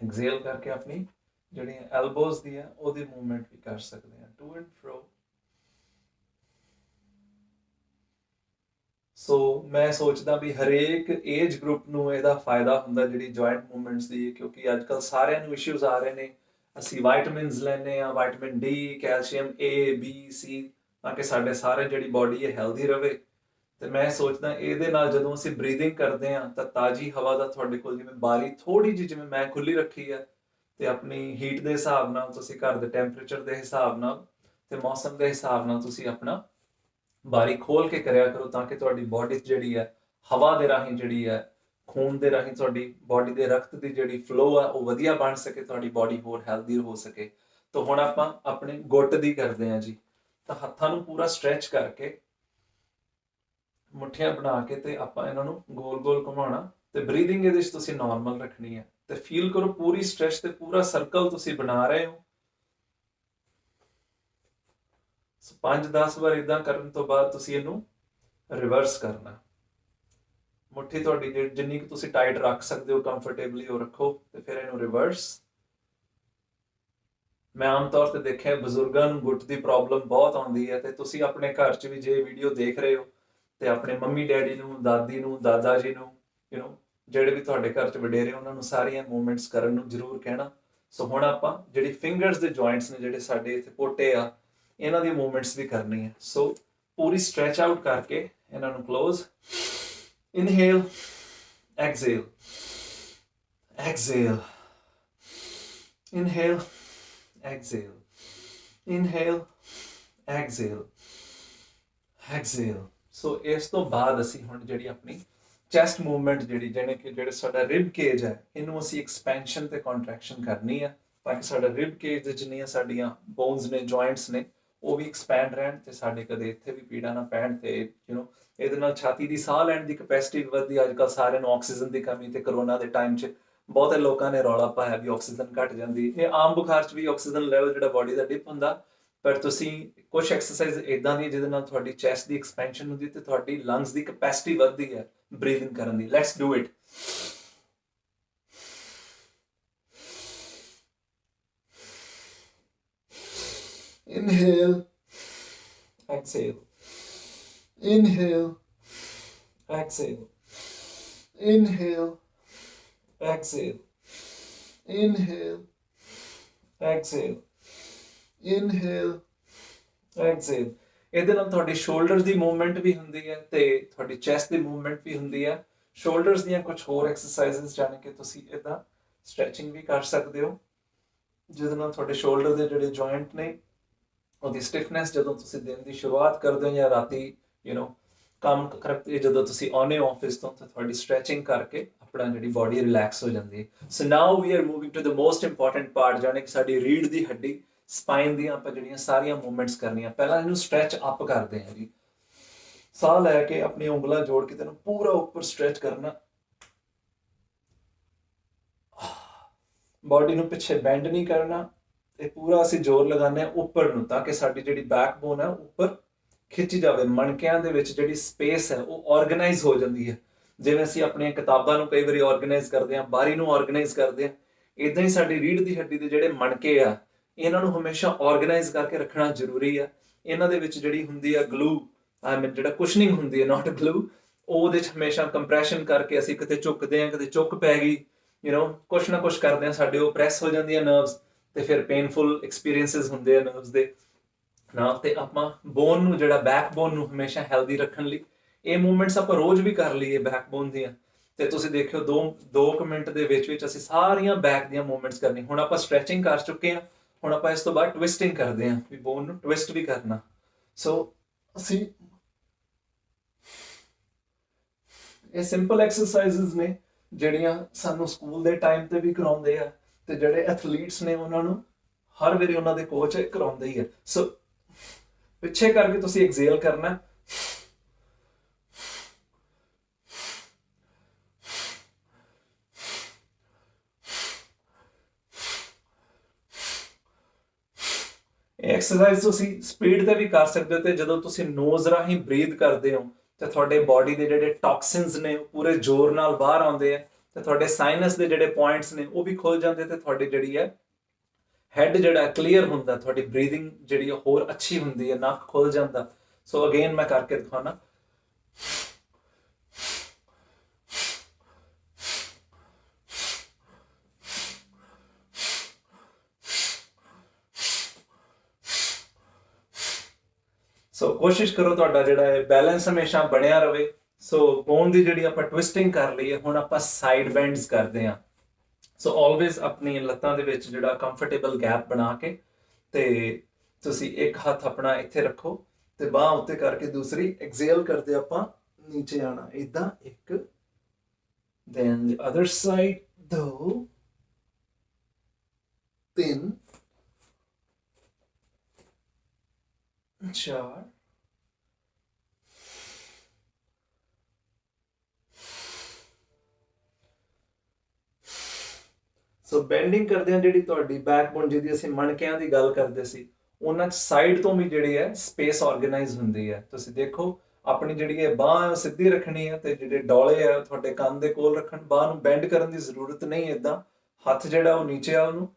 ਐਕਸੇਲ ਕਰਕੇ ਆਪਣੀ ਜਿਹੜੀਆਂ ਐਲਬੋਜ਼ ਦੀ ਆ ਉਹਦੀ ਮੂਵਮੈਂਟ ਵੀ ਕਰ ਸਕਦੇ ਹਾਂ, ਟੂ ਐਂਡ ਫਰੋ। ਸੋ ਮੈਂ ਸੋਚਦਾ ਵੀ ਹਰੇਕ ਏਜ ਗਰੁੱਪ ਨੂੰ ਇਹਦਾ ਫਾਇਦਾ ਹੁੰਦਾ ਜਿਹੜੀ ਜੁਆਇੰਟ ਮੂਵਮੈਂਟਸ ਦੀ, ਕਿਉਂਕਿ ਅੱਜ ਕੱਲ ਸਾਰਿਆਂ ਨੂੰ ਇਸ਼ੂਜ਼ ਆ ਰਹੇ ਨੇ। ਅਸੀਂ ਵਾਈਟਮਿਨਸ ਲੈਂਦੇ ਆ, vitamin D, calcium A, B, C, ਤਾਂ ਕਿ ਸਾਡੇ ਸਾਰੇ ਜਿਹੜੀ ਬਾਡੀ ਹੈ ਹੈਲਦੀ ਰਵੇ। ਤੇ ਮੈਂ ਸੋਚਦਾ ਇਹਦੇ ਨਾਲ ਜਦੋਂ ਅਸੀਂ ਬਰੀਥਿੰਗ ਕਰਦੇ ਆ ਤਾਂ ਤਾਜ਼ੀ ਹਵਾ ਦਾ ਤੁਹਾਡੇ ਕੋਲ ਜਿਵੇਂ ਬਾਰੀ ਥੋੜੀ ਜਿਹੀ ਜਿਵੇਂ ਮੈਂ ਖੁੱਲੀ ਰੱਖੀ ਆ ਤੇ ਆਪਣੀ ਹੀਟ ਦੇ ਹਿਸਾਬ ਨਾਲ ਤੁਸੀਂ ਘਰ ਦੇ ਟੈਂਪਰੇਚਰ ਦੇ ਹਿਸਾਬ ਨਾਲ ਤੇ ਮੌਸਮ ਦੇ ਹਿਸਾਬ ਨਾਲ ਤੁਸੀਂ ਆਪਣਾ ਬਾਰੀ ਖੋਲ ਕੇ ਕਰਿਆ ਕਰੋ, ਤਾਂ ਕਿ ਤੁਹਾਡੀ ਬਾਡੀ ਜਿਹੜੀ ਹੈ ਹਵਾ ਦੇ ਰਾਹੀਂ ਜਿਹੜੀ ਹੈ ਖੂਨ ਦੇ ਰਾਹੀਂ ਤੁਹਾਡੀ ਬਾਡੀ ਦੇ ਰਕਤ ਦੀ ਜਿਹੜੀ ਫਲੋ ਆ ਉਹ ਵਧੀਆ ਬਣ ਸਕੇ, ਤੁਹਾਡੀ ਬਾਡੀ ਹੋਰ ਹੈਲਦੀ ਹੋ ਸਕੇ। ਤਾਂ ਹੁਣ ਆਪਾਂ ਆਪਣੇ ਗੁੱਟ ਦੀ ਕਰਦੇ ਹਾਂ ਜੀ। ਤਾਂ ਹੱਥਾਂ ਨੂੰ ਪੂਰਾ ਸਟ੍ਰੈਚ ਕਰਕੇ ਮੁੱਠੀਆਂ ਬਣਾ ਕੇ ਤੇ ਆਪਾਂ ਇਹਨਾਂ ਨੂੰ ਗੋਲ ਗੋਲ ਘੁਮਾਉਣਾ ਤੇ ਬਰੀਥਿੰਗ ਇਹਦੇ ਵਿੱਚ ਤੁਸੀਂ ਨਾਰਮਲ ਰੱਖਣੀ ਹੈ ਤੇ ਫੀਲ ਕਰੋ ਪੂਰੀ ਸਟ੍ਰੈਚ ਤੇ ਪੂਰਾ ਸਰਕਲ ਤੁਸੀਂ ਬਣਾ ਰਹੇ ਹੋ। 5-10 ਵਾਰ ਇਦਾਂ ਕਰਨ ਤੋਂ ਬਾਅਦ ਤੁਸੀਂ ਇਹਨੂੰ ਰਿਵਰਸ ਕਰਨਾ। ਮੁੱਠੀ ਤੁਹਾਡੀ ਜਿੰਨੀ ਕਿ ਤੁਸੀਂ ਟਾਈਟ ਰੱਖ ਸਕਦੇ ਹੋ ਕੰਫਰਟੇਬਲੀ ਉਹ ਰੱਖੋ ਤੇ ਫਿਰ ਇਹਨੂੰ ਰਿਵਰਸ। ਮੈਂ ਆਮ ਤੌਰ ਤੇ ਦੇਖਿਆ ਬਜ਼ੁਰਗਾਂ ਨੂੰ ਗੁੱਟ ਦੀ ਪ੍ਰੋਬਲਮ ਬਹੁਤ ਆਉਂਦੀ ਹੈ ਤੇ ਤੁਸੀਂ ਆਪਣੇ ਘਰ 'ਚ ਵੀ ਜੇ ਵੀਡੀਓ ਦੇਖ ਰਹੇ ਹੋ ਤੇ ਆਪਣੇ ਮੰਮੀ ਡੈਡੀ ਨੂੰ, ਦਾਦੀ ਨੂੰ, ਦਾਦਾ ਜੀ ਨੂੰ, ਜਿਹੜੇ ਵੀ ਤੁਹਾਡੇ ਘਰ 'ਚ ਵਡੇਰੇ ਉਹਨਾਂ ਨੂੰ ਸਾਰੀਆਂ ਮੂਵਮੈਂਟਸ ਕਰਨ ਨੂੰ ਜ਼ਰੂਰ ਕਹਿਣਾ। ਸੋ ਹੁਣ ਆਪਾਂ ਜਿਹੜੀ ਫਿੰਗਰਸ ਦੇ ਜੁਆਇੰਟਸ ਨੇ ਜਿਹੜੇ ਸਾਡੇ ਇੱਥੇ ਪੋਟੇ ਆ ਇਹਨਾਂ ਦੀ ਮੂਵਮੈਂਟਸ ਵੀ ਕਰਨੀ ਹੈ। ਸੋ ਪੂਰੀ ਸਟ੍ਰੈਚ ਆਊਟ ਕਰਕੇ ਇਹਨਾਂ ਨੂੰ close, inhale exhale, exhale, inhale, exhale, inhale, exhale, exhale. ਸੋ ਇਸ ਤੋਂ ਬਾਅਦ ਅਸੀਂ ਹੁਣ ਜਿਹੜੀ ਆਪਣੀ ਚੈਸਟ ਮੂਵਮੈਂਟ ਜਿਹੜੇ ਸਾਡਾ ਰਿਬ ਕੇਜ ਹੈ, ਇਹਨੂੰ ਅਸੀਂ ਐਕਸਪੈਂਸ਼ਨ ਤੇ ਕੰਟਰੈਕਸ਼ਨ ਕਰਨੀ ਹੈ, ਤਾਂ ਕਿ ਸਾਡਾ ਰਿਬ ਕੇਜ ਦੇ ਜਿੰਨੀਆਂ ਸਾਡੀਆਂ ਬੋਨਸ ਨੇ, ਜੁਆਇੰਟਸ ਨੇ, ਉਹ ਵੀ ਐਕਸਪੈਂਡ ਰਹਿਣ ਤੇ ਸਾਡੇ ਕਦੇ ਇੱਥੇ ਵੀ ਪੀੜਾ ਨਾ ਪੈਣ। ਤੇ ਇਹਦੇ ਨਾਲ ਛਾਤੀ ਦੀ ਸਾਹ ਲੈਣ ਦੀ ਕੈਪੈਸਿਟੀ ਵਧਦੀ। ਅੱਜ ਕੱਲ੍ਹ ਸਾਰਿਆਂ ਨੂੰ ਆਕਸੀਜਨ ਦੀ ਕਮੀ, ਤੇ ਕਰੋਨਾ ਦੇ ਟਾਈਮ 'ਚ ਬਹੁਤੇ ਲੋਕਾਂ ਨੇ ਰੌਲਾ ਪਾਇਆ ਵੀ ਆਕਸੀਜਨ ਘਟ ਜਾਂਦੀ। ਇਹ ਆਮ ਬੁਖਾਰ 'ਚ ਵੀ ਆਕਸੀਜਨ ਲੈਵਲ ਜਿਹੜਾ ਬਾਡੀ ਦਾ ਡਿਪ ਹੁੰਦਾ, ਪਰ ਤੁਸੀਂ ਕੁਝ ਐਕਸਰਸਾਈਜ਼ ਇਦਾਂ ਦੀ ਜਿਹਦੇ ਨਾਲ ਤੁਹਾਡੀ ਚੈਸਟ ਦੀ ਐਕਸਪੈਂਸ਼ਨ ਹੁੰਦੀ ਤੇ ਤੁਹਾਡੀ ਲੰਗਸ ਦੀ ਕੈਪੈਸਿਟੀ ਵੱਧਦੀ ਹੈ ਬਰੀਥਿੰਗ ਕਰਨ ਦੀ। Let's do it. Inhale, exhale, inhale, exhale, inhale, exhale, inhale, exhale, inhale, exhale। ਇਹਦੇ ਨਾਲ ਤੁਹਾਡੀ ਸ਼ੋਲਡਰਸ ਦੀ ਮੂਵਮੈਂਟ ਵੀ ਹੁੰਦੀ ਹੈ ਤੇ ਤੁਹਾਡੀ ਚੈਸਟ ਦੀ ਮੂਵਮੈਂਟ ਵੀ ਹੁੰਦੀ ਹੈ। ਸ਼ੋਲਡਰਸ ਦੀਆਂ ਕੁਝ ਹੋਰ ਐਕਸਰਸਾਈਜ਼ਸ ਜਾਣ ਕੇ ਤੁਸੀਂ ਇਦਾਂ ਸਟ੍ਰੈਚਿੰਗ ਵੀ ਕਰ ਸਕਦੇ ਹੋ, ਜਿਹਦੇ ਨਾਲ ਤੁਹਾਡੇ ਸ਼ੋਲਡਰ ਦੇ ਜਿਹੜੇ ਜੁਆਇੰਟ ਨੇ ਉਹਦੀ ਸਟਿਫਨੈਸ, ਜਦੋਂ ਤੁਸੀਂ ਦਿਨ ਦੀ ਸ਼ੁਰੂਆਤ ਕਰਦੇ ਹੋ ਜਾਂ ਰਾਤੀ ਕੰਮ ਕਰਕੇ ਜਦੋਂ ਤੁਸੀਂ ਆਉਂਦੇ ਹੋ ਆਫਿਸ ਤੋਂ, ਤਾਂ ਤੁਹਾਡੀ ਸਟ੍ਰੈਚਿੰਗ ਕਰਕੇ ਆਪਣਾ ਜਿਹੜੀ ਬਾਡੀ ਰਿਲੈਕਸ ਹੋ ਜਾਂਦੀ ਹੈ। So now we are moving to the most important part, ਜਾਣੀ ਕਿ ਸਾਡੀ ਰੀੜ ਦੀ ਹੱਡੀ, ਸਪਾਈਨ ਦੀਆਂ ਆਪਾਂ ਜਿਹੜੀਆਂ ਸਾਰੀਆਂ ਮੂਵਮੈਂਟਸ ਕਰਨੀਆਂ। ਪਹਿਲਾਂ ਇਹਨੂੰ ਸਟ੍ਰੈਚ ਅਪ ਕਰਦੇ ਹਾਂ ਜੀ। ਸਾਹ ਲੈ ਕੇ ਆਪਣੀ ਉਂਗਲਾਂ ਜੋੜ ਕੇ ਤੈਨੂੰ ਪੂਰਾ ਉੱਪਰ ਸਟ੍ਰੈਚ ਕਰਨਾ, ਬਾਡੀ ਨੂੰ ਪਿੱਛੇ ਬੈਂਡ ਨਹੀਂ ਕਰਨਾ, ਤੇ ਪੂਰਾ ਅਸੀਂ ਜ਼ੋਰ ਲਗਾਉਂਦੇ ਹਾਂ ਉੱਪਰ ਨੂੰ, ਤਾਂ ਕਿ ਸਾਡੀ ਜਿਹੜੀ ਬੈਕਬੋਨ ਹੈ ਉੱਪਰ ਖਿੱਚੀ ਜਾਵੇ। ਮਣਕਿਆਂ ਦੇ ਵਿੱਚ ਜਿਹੜੀ ਸਪੇਸ ਹੈ ਉਹ ਆਰਗੇਨਾਈਜ਼ ਹੋ ਜਾਂਦੀ ਹੈ। ਜਿਵੇਂ ਅਸੀਂ ਆਪਣੀਆਂ ਕਿਤਾਬਾਂ ਨੂੰ ਕਈ ਵਾਰੀ ਆਰਗੇਨਾਈਜ਼ ਕਰਦੇ ਹਾਂ, ਬਾਰੀ ਨੂੰ ਆਰਗੇਨਾਈਜ਼ ਕਰਦੇ ਹਾਂ, ਇਦਾਂ ਹੀ ਸਾਡੀ ਰੀੜ ਦੀ ਹੱਡੀ ਦੇ ਜਿਹੜੇ ਮਣਕੇ ਆ, ਇਹਨਾਂ ਨੂੰ ਹਮੇਸ਼ਾ ਆਰਗੇਨਾਈਜ਼ ਕਰਕੇ ਰੱਖਣਾ ਜ਼ਰੂਰੀ ਆ। ਇਹਨਾਂ ਦੇ ਵਿੱਚ ਜਿਹੜੀ ਹੁੰਦੀ ਆ ਗਲੂ, ਜਿਹੜਾ ਕੁਸ਼ਨਿੰਗ ਹੁੰਦੀ ਹੈ, ਨਾਟ ਗਲੂ, ਉਹਦੇ 'ਚ ਹਮੇਸ਼ਾ ਕੰਪਰੈਸ਼ਨ ਕਰਕੇ ਅਸੀਂ ਕਿਤੇ ਝੁਕਦੇ ਹਾਂ, ਕਿਤੇ ਚੁੱਕ ਪੈ ਗਈ, ਕੁਛ ਨਾ ਕੁਛ ਕਰਦੇ ਹਾਂ, ਸਾਡੇ ਉਹ ਪ੍ਰੈਸ ਹੋ ਜਾਂਦੀਆਂ ਨਰਵਸ, ਤੇ ਫਿਰ ਪੇਨਫੁਲ ਐਕਸਪੀਰੀਅੰਸਿਸ ਹੁੰਦੇ ਆ ਨਰਵਸ ਦੇ ਨਾਲ। ਤੇ ਆਪਾਂ ਬੋਨ ਨੂੰ, ਜਿਹੜਾ ਬੈਕਬੋਨ ਨੂੰ ਹਮੇਸ਼ਾ ਹੈਲਦੀ ਰੱਖਣ ਲਈ ਇਹ ਮੂਵਮੈਂਟਸ ਆਪਾਂ ਰੋਜ਼ ਵੀ ਕਰ ਲਈਏ ਬੈਕਬੋਨ ਦੀਆਂ, ਤੇ ਤੁਸੀਂ ਦੇਖਿਓ 2 ਮਿੰਟ ਦੇ ਵਿੱਚ ਅਸੀਂ ਸਾਰੀਆਂ ਬੈਕ ਦੀਆਂ ਮੂਵਮੈਂਟਸ ਕਰਨੀ। ਹੁਣ ਆਪਾਂ ਸਟ੍ਰੈਚਿੰਗ ਕਰ ਚੁੱਕੇ ਹਾਂ, ਹੁਣ ਆਪਾਂ ਇਸ ਤੋਂ ਬਾਅਦ ਟਵਿਸਟਿੰਗ ਕਰਦੇ ਹਾਂ, ਵੀ ਬੋਨ ਨੂੰ ਟਵਿਸਟ ਵੀ ਕਰਨਾ। ਸੋ ਅਸੀਂ ਇਹ ਸਿੰਪਲ ਐਕਸਰਸਾਈਜ਼ਸ ਨੇ ਜਿਹੜੀਆਂ ਸਾਨੂੰ ਸਕੂਲ ਦੇ ਟਾਈਮ ਤੇ ਵੀ ਕਰਾਉਂਦੇ ਆ, ਤੇ ਜਿਹੜੇ ਐਥਲੀਟਸ ਨੇ ਉਹਨਾਂ ਨੂੰ ਹਰ ਵਾਰੀ ਉਹਨਾਂ ਦੇ ਕੋਚ ਕਰਾਉਂਦੇ ਹੀ ਆ। ਸੋ ਪਿੱਛੇ ਕਰਕੇ ਤੁਸੀਂ ਐਕਸੇਲ ਕਰਨਾ, ਐਕਸਰਸਾਈਜ਼ ਤੁਸੀਂ ਸਪੀਡ ਤੇ ਵੀ ਕਰ ਸਕਦੇ ਹੋ, ਤੇ ਜਦੋਂ ਤੁਸੀਂ ਨੋਜ਼ ਰਾਹੀਂ ਬਰੀਥ ਕਰਦੇ ਹੋ ਤੇ ਤੁਹਾਡੇ ਬਾਡੀ ਦੇ ਜਿਹੜੇ ਟੌਕਸਿਨਸ ਨੇ ਉਹ ਪੂਰੇ ਜ਼ੋਰ ਨਾਲ ਬਾਹਰ ਆਉਂਦੇ ਆ, ਤੇ ਤੁਹਾਡੇ ਸਾਈਨਸ ਦੇ ਜਿਹੜੇ ਪੁਆਇੰਟਸ ਨੇ ਉਹ ਵੀ ਖੁੱਲ ਜਾਂਦੇ, ਤੇ ਤੁਹਾਡੀ ਜਿਹੜੀ ਹੈ ਹੈਡ ਜਿਹੜਾ ਕਲੀਅਰ ਹੁੰਦਾ, ਤੁਹਾਡੀ ਬਰੀਥਿੰਗ ਜਿਹੜੀ ਹੋਰ ਅੱਛੀ ਹੁੰਦੀ ਹੈ, ਨੱਕ ਖੁੱਲ ਜਾਂਦਾ। ਸੋ ਅਗੇਨ ਮੈਂ ਕਰਕੇ ਦਿਖਾਉਣਾ। ਸੋ ਕੋਸ਼ਿਸ਼ ਕਰੋ ਤੁਹਾਡਾ ਜਿਹੜਾ ਹੈ ਬੈਲੈਂਸ ਹਮੇਸ਼ਾ ਬਣਿਆ ਰਵੇ। ਸੋ ਬੋਨ ਦੀ ਜਿਹੜੀ ਆਪਾਂ ਟਵਿਸਟਿੰਗ ਕਰ ਲਈ ਹੈ, ਹੁਣ ਆਪਾਂ ਸਾਈਡ ਬੈਂਡਸ ਕਰਦੇ ਹਾਂ। ਸੋ ਆਲਵੇਜ਼ ਆਪਣੀ ਲੱਤਾਂ ਦੇ ਵਿੱਚ ਜਿਹੜਾ ਕੰਫਰਟੇਬਲ ਗੈਪ ਬਣਾ ਕੇ, ਤੇ ਤੁਸੀਂ ਇੱਕ ਹੱਥ ਆਪਣਾ ਇੱਥੇ ਰੱਖੋ ਤੇ ਬਾਹ ਉੱਤੇ ਕਰਕੇ ਦੂਸਰੀ ਐਕਸੇਲ ਕਰਦੇ ਆਪਾਂ ਨੀਚੇ ਆਣਾ, ਇਦਾਂ ਇੱਕ, then the other side 2 3 4 so bending ਕਰਦੇ ਆ, ਜਿਹੜੀ ਤੁਹਾਡੀ ਬੈਕਬੋਨ ਜਿਹਦੀ ਅਸੀਂ ਮਣਕਿਆਂ ਦੀ ਗੱਲ ਕਰਦੇ ਸੀ, ਉਹਨਾਂ 'ਚ ਸਾਈਡ ਤੋਂ ਵੀ ਜਿਹੜੀ ਹੈ ਸਪੇਸ ਆਰਗੇਨਾਈਜ਼ ਹੁੰਦੀ ਹੈ। ਤੁਸੀਂ ਦੇਖੋ ਆਪਣੀ ਜਿਹੜੀ ਇਹ ਬਾਹ ਹੈ ਸਿੱਧੀ ਰੱਖਣੀ ਹੈ, ਤੇ ਜਿਹੜੇ ਡੌਲੇ ਆ ਤੁਹਾਡੇ ਕੰਨ ਦੇ ਕੋਲ ਰੱਖਣ। ਬਾਹ ਨੂੰ ਬੈਂਡ ਕਰਨ ਦੀ ਜ਼ਰੂਰਤ ਨਹੀਂ, ਇਦਾਂ ਹੱਥ ਜਿਹੜਾ ਉਹ ਨੀਚੇ ਆ, ਉਹਨੂੰ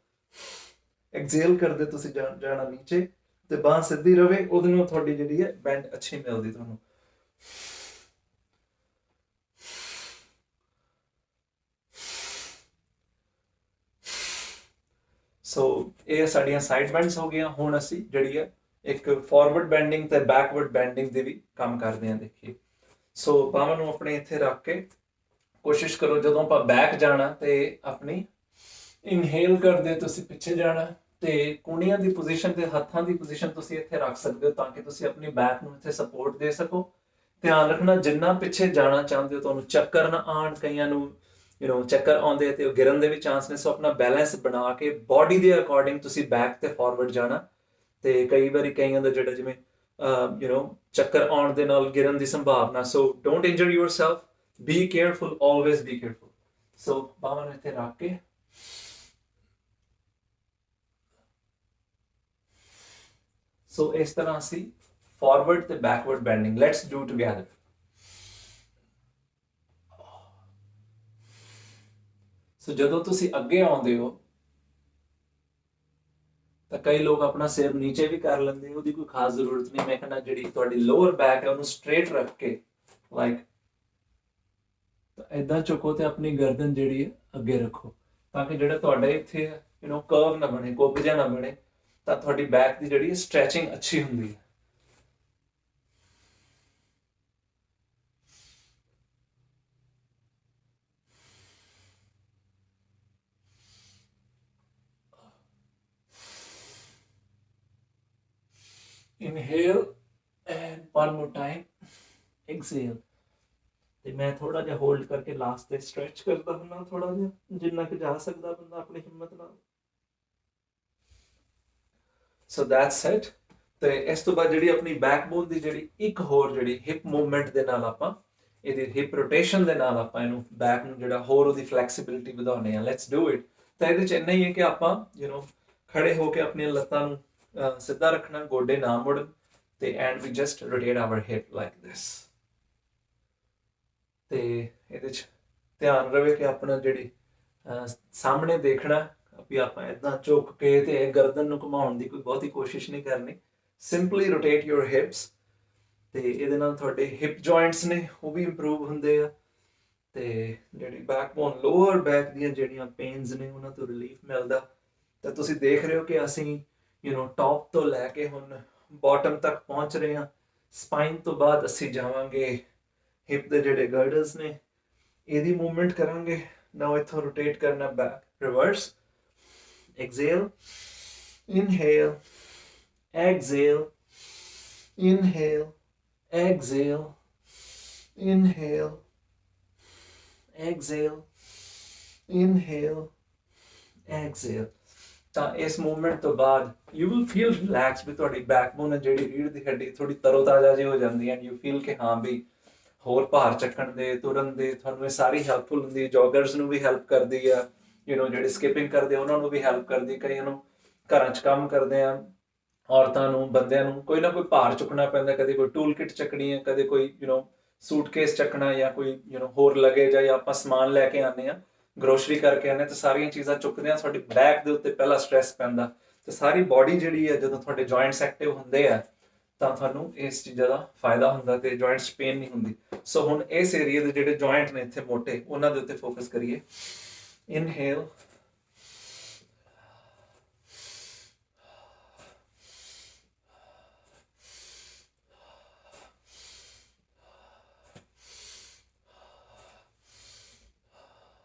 ਐਕਸੇਲ ਕਰਦੇ ਤੁਸੀਂ ਜਾਣਾ ਨੀਚੇ, ਤੇ ਬਾਹ ਸਿੱਧੀ ਰਵੇ, ਉਹਦੇ ਨਾਲ ਤੁਹਾਡੀ ਜਿਹੜੀ ਹੈ ਬੈਂਡ ਅੱਛੀ ਮਿਲਦੀ ਤੁਹਾਨੂੰ। ਸੋ ਇਹ ਸਾਡੀਆਂ ਸਾਈਡ ਬੈਂਡਸ ਹੋ ਗਈਆਂ। ਹੁਣ ਅਸੀਂ ਜਿਹੜੀ ਹੈ ਇੱਕ ਫਾਰਵਰਡ ਬੈਂਡਿੰਗ ਤੇ ਬੈਕਵਰਡ ਬੈਂਡਿੰਗ ਦੇ ਵੀ ਕੰਮ ਕਰਦੇ ਹਾਂ। ਦੇਖੀਏ, ਸੋ ਬਾਹਾਂ ਨੂੰ ਆਪਣੇ ਇੱਥੇ ਰੱਖ ਕੇ ਕੋਸ਼ਿਸ਼ ਕਰੋ ਜਦੋਂ ਆਪਾਂ ਬੈਕ ਜਾਣਾ ਤੇ ਆਪਣੀ ਇਨਹੇਲ ਕਰਦੇ ਤੁਸੀਂ ਪਿੱਛੇ ਜਾਣਾ ਤੇ ਕੂਣੀਆਂ ਦੀ ਪੋਜੀਸ਼ਨ ਤੇ ਹੱਥਾਂ ਦੀ ਪੋਜੀਸ਼ਨ ਤੁਸੀਂ ਇੱਥੇ ਰੱਖ ਸਕਦੇ ਹੋ ਤਾਂ ਕਿ ਤੁਸੀਂ ਆਪਣੀ ਬੈਕ ਨੂੰ ਇੱਥੇ ਸਪੋਰਟ ਦੇ ਸਕੋ। ਧਿਆਨ ਰੱਖਣਾ ਜਿੰਨਾ ਪਿੱਛੇ ਜਾਣਾ ਚਾਹੁੰਦੇ ਹੋ ਤੁਹਾਨੂੰ ਚੱਕਰ ਨਾ ਆਉਣ, ਕਈਆਂ ਨੂੰ ਚੱਕਰ ਆਉਂਦੇ ਤੇ ਉਹ ਗਿਰਨ ਦੇ ਵੀ ਚਾਂਸ ਨੇ। ਸੋ ਆਪਣਾ ਬੈਲੈਂਸ ਬਣਾ ਕੇ ਬਾਡੀ ਦੇ ਅਕੋਰਡਿੰਗ ਤੁਸੀਂ ਬੈਕ ਤੇ ਫਾਰਵਰਡ ਜਾਣਾ। ਤੇ ਕਈ ਵਾਰੀ ਕਈਆਂ ਦਾ ਜਿਹੜਾ ਜਿਵੇਂ ਚੱਕਰ ਆਉਣ ਦੇ ਨਾਲ ਗਿਰਨ ਦੀ ਸੰਭਾਵਨਾ। So don't injure yourself, be careful, always be careful. So ਬਾਹਾਂ ਨੂੰ ਇੱਥੇ ਰੱਖ ਕੇ ਸੋ ਇਸ ਤਰ੍ਹਾਂ ਅਸੀਂ ਫਾਰਵਰਡ ਤੇ backward bending let's do together. So ਜਦੋਂ ਤੁਸੀਂ ਅੱਗੇ ਆਉਂਦੇ ਹੋ ਤਾਂ ਕਈ ਲੋਕ ਆਪਣਾ ਸਿਰ ਨੀਚੇ ਵੀ ਕਰ ਲੈਂਦੇ, ਉਹਦੀ ਕੋਈ ਖਾਸ ਜ਼ਰੂਰਤ ਨਹੀਂ। ਮੈਂ ਕਹਿੰਦਾ ਜਿਹੜੀ ਤੁਹਾਡੀ ਲੋਅਰ ਬੈਕ ਹੈ ਉਹਨੂੰ ਸਟ੍ਰੇਟ ਰੱਖ ਕੇ ਲਾਈਕ ਇਦਾਂ ਝੁਕੋ ਤੇ ਆਪਣੀ ਗਰਦਨ ਜਿਹੜੀ ਹੈ ਅੱਗੇ ਰੱਖੋ ਤਾਂ ਕਿ ਜਿਹੜਾ ਤੁਹਾਡੇ ਇੱਥੇ ਕਰਵ ਨਾ ਬਣੇ, ਕੁੱਬ ਜਿਹਾ ਨਾ ਬਣੇ, ਤਾਂ ਤੁਹਾਡੀ ਬੈਕ ਦੀ ਜਿਹੜੀ ਸਟ੍ਰੈਚਿੰਗ ਅੱਛੀ ਹੁੰਦੀ ਹੈ। Inhale and one more time. Exhale. ਤੇ ਮੈਂ ਥੋੜਾ ਜਿਹਾ ਹੋਲਡ ਕਰਕੇ ਲਾਸਟ ਤੇ ਸਟ੍ਰੈਚ ਕਰਦਾ ਹੁੰਦਾ ਥੋੜਾ ਜਿਹਾ ਜਿੰਨਾ ਕਿ ਜਾ ਸਕਦਾ ਬੰਦਾ ਆਪਣੀ ਹਿੰਮਤ ਨਾਲ। So that's it. ਤੇ ਇਸ ਤੋਂ ਬਾਅਦ ਜਿਹੜੀ ਆਪਣੀ ਬੈਕਬੋਨ ਦੀ ਜਿਹੜੀ ਇੱਕ ਹੋਰ ਜਿਹੜੀ ਹਿਪ ਮੂਵਮੈਂਟ ਦੇ ਨਾਲ ਆਪਾਂ ਇਹਦੀ ਹਿਪ ਰੋਟੇਸ਼ਨ ਦੇ ਨਾਲ ਆਪਾਂ ਇਹਨੂੰ ਬੈਕ ਨੂੰ ਜਿਹੜਾ ਹੋਰ ਉਹਦੀ ਫਲੈਕਸੀਬਿਲਿਟੀ ਵਧਾਉਣੇ ਆ। Let's do it. ਤਾਂ ਇਹਦੇ ਚ ਇੰਨਾ ਹੀ ਹੈ ਕਿ ਆਪਾਂ ਖੜੇ ਹੋ ਕੇ ਆਪਣੀਆਂ ਲੱਤਾਂ ਨੂੰ ਸਿੱਧਾ ਰੱਖਣਾ, ਗੋਡੇ ਨਾ ਮੁੜਨ ਤੇ and we just rotate our hip like this. ਤੇ ਇਹਦੇ ਚ ਧਿਆਨ ਰਵੇ ਕਿ ਆਪਣਾ ਜਿਹੜੀ ਸਾਹਮਣੇ ਦੇਖਣਾ ਵੀ ਆਪਾਂ ਇਦਾਂ ਝੁਕ ਕੇ ਤੇ ਗਰਦਨ ਨੂੰ ਘੁਮਾਉਣ ਦੀ ਕੋਈ ਬਹੁਤੀ ਕੋਸ਼ਿਸ਼ ਨਹੀਂ ਕਰਨੀ। ਸਿੰਪਲੀ ਰੋਟੇਟ ਯੂਰ ਹਿਪਸ ਤੇ ਇਹਦੇ ਨਾਲ ਤੁਹਾਡੇ ਹਿਪ ਜੁਆਇੰਟਸ ਨੇ ਉਹ ਵੀ ਇੰਪਰੂਵ ਹੁੰਦੇ ਆ ਤੇ ਜਿਹੜੀ ਬੈਕਬੋਨ ਲੋਅਰ ਬੈਕ ਦੀਆਂ ਜਿਹੜੀਆਂ ਪੇਨਸ ਨੇ ਉਹਨਾਂ ਤੋਂ ਰਿਲੀਫ ਮਿਲਦਾ। ਤਾਂ ਤੁਸੀਂ ਦੇਖ ਰਹੇ ਹੋ ਕਿ ਅਸੀਂ ਟੌਪ ਤੋਂ ਲੈ ਕੇ ਹੁਣ ਬਾਟਮ ਤੱਕ ਪਹੁੰਚ ਰਹੇ ਹਾਂ। ਸਪਾਈਨ ਤੋਂ ਬਾਅਦ ਅਸੀਂ ਜਾਵਾਂਗੇ ਹਿਪ ਦੇ ਜਿਹੜੇ ਗਰਡਰਸ ਨੇ ਇਹਦੀ ਮੂਵਮੈਂਟ ਕਰਾਂਗੇ। ਨਾਓ ਇੱਥੋਂ ਰੋਟੇਟ ਕਰਨਾ back reverse. Exhale, inhale, exhale, inhale, exhale, inhale, exhale, inhale, exhale। ਤਾਂ ਇਸ ਮੂਵਮੈਂਟ ਤੋਂ ਬਾਅਦ ਯੂ ਵਿਲ ਫੀਲ ਰਿਲੈਕਸ ਵੀ ਤੁਹਾਡੀ ਬੈਕਬੋਨ ਹੈ ਜਿਹੜੀ ਰੀੜ੍ਹ ਦੀ ਹੱਡੀ ਥੋੜੀ ਤਰੋਤਾਜ਼ਾ ਜਿਹੀ ਹੋ ਜਾਂਦੀ ਹੈ। ਯੂ ਫੀਲ ਕਿ ਹਾਂ ਵੀ ਹੋਰ ਭਾਰ ਚੱਕਣ ਦੇ, ਤੁਰਨ ਦੇ ਤੁਹਾਨੂੰ ਇਹ ਸਾਰੀ ਹੈਲਪਫੁਲ ਹੁੰਦੀ ਹੈ। ਜੋਗਰਸ ਨੂੰ ਵੀ ਹੈਲਪ ਕਰਦੀ ਆ, ਜਿਹੜੇ ਸਕਿਪਿੰਗ ਕਰਦੇ ਉਹਨਾਂ ਨੂੰ ਵੀ ਹੈਲਪ ਕਰਦੀ। ਕਈਆਂ ਨੂੰ ਘਰਾਂ 'ਚ ਕੰਮ ਕਰਦੇ ਆ ਔਰਤਾਂ ਨੂੰ, ਬੰਦਿਆਂ ਨੂੰ ਕੋਈ ਨਾ ਕੋਈ ਭਾਰ ਚੁੱਕਣਾ ਪੈਂਦਾ, ਕਦੇ ਕੋਈ ਟੂਲ ਕਿਟ ਚੱਕਣੀ ਹੈ, ਕਦੇ ਕੋਈ ਸੂਟਕੇਸ ਚੱਕਣਾ ਜਾਂ ਕੋਈ ਹੋਰ ਲੱਗੇ ਜਾਂ ਆਪਾਂ ਸਮਾਨ ਲੈ ਕੇ ਆਉਂਦੇ ਆ, ਗਰੋਸਰੀ ਕਰਕੇ ਆਉਂਦੇ, ਤਾਂ ਸਾਰੀਆਂ ਚੀਜ਼ਾਂ ਚੁੱਕਦੇ ਆ। ਤੁਹਾਡੀ ਬੈਕ ਦੇ ਉੱਤੇ ਪਹਿਲਾਂ ਸਟ੍ਰੈਸ ਪੈਂਦਾ ਤੇ ਸਾਰੀ ਬਾਡੀ ਜਿਹੜੀ ਹੈ ਜਦੋਂ ਤੁਹਾਡੇ ਜੁਆਇੰਟਸ ਐਕਟਿਵ ਹੁੰਦੇ ਆ ਤਾਂ ਤੁਹਾਨੂੰ ਇਸ ਚੀਜ਼ਾਂ ਦਾ ਫਾਇਦਾ ਹੁੰਦਾ ਤੇ ਜੁਆਇੰਟਸ ਪੇਨ ਨਹੀਂ ਹੁੰਦੀ। ਸੋ ਹੁਣ ਇਸ ਏਰੀਆ ਦੇ ਜਿਹੜੇ ਜੁਆਇੰਟ ਨੇ ਇੱਥੇ ਮੋਟੇ ਉਹਨਾਂ ਦੇ ਉੱਤੇ ਫੋਕਸ ਕਰੀਏ। Inhale,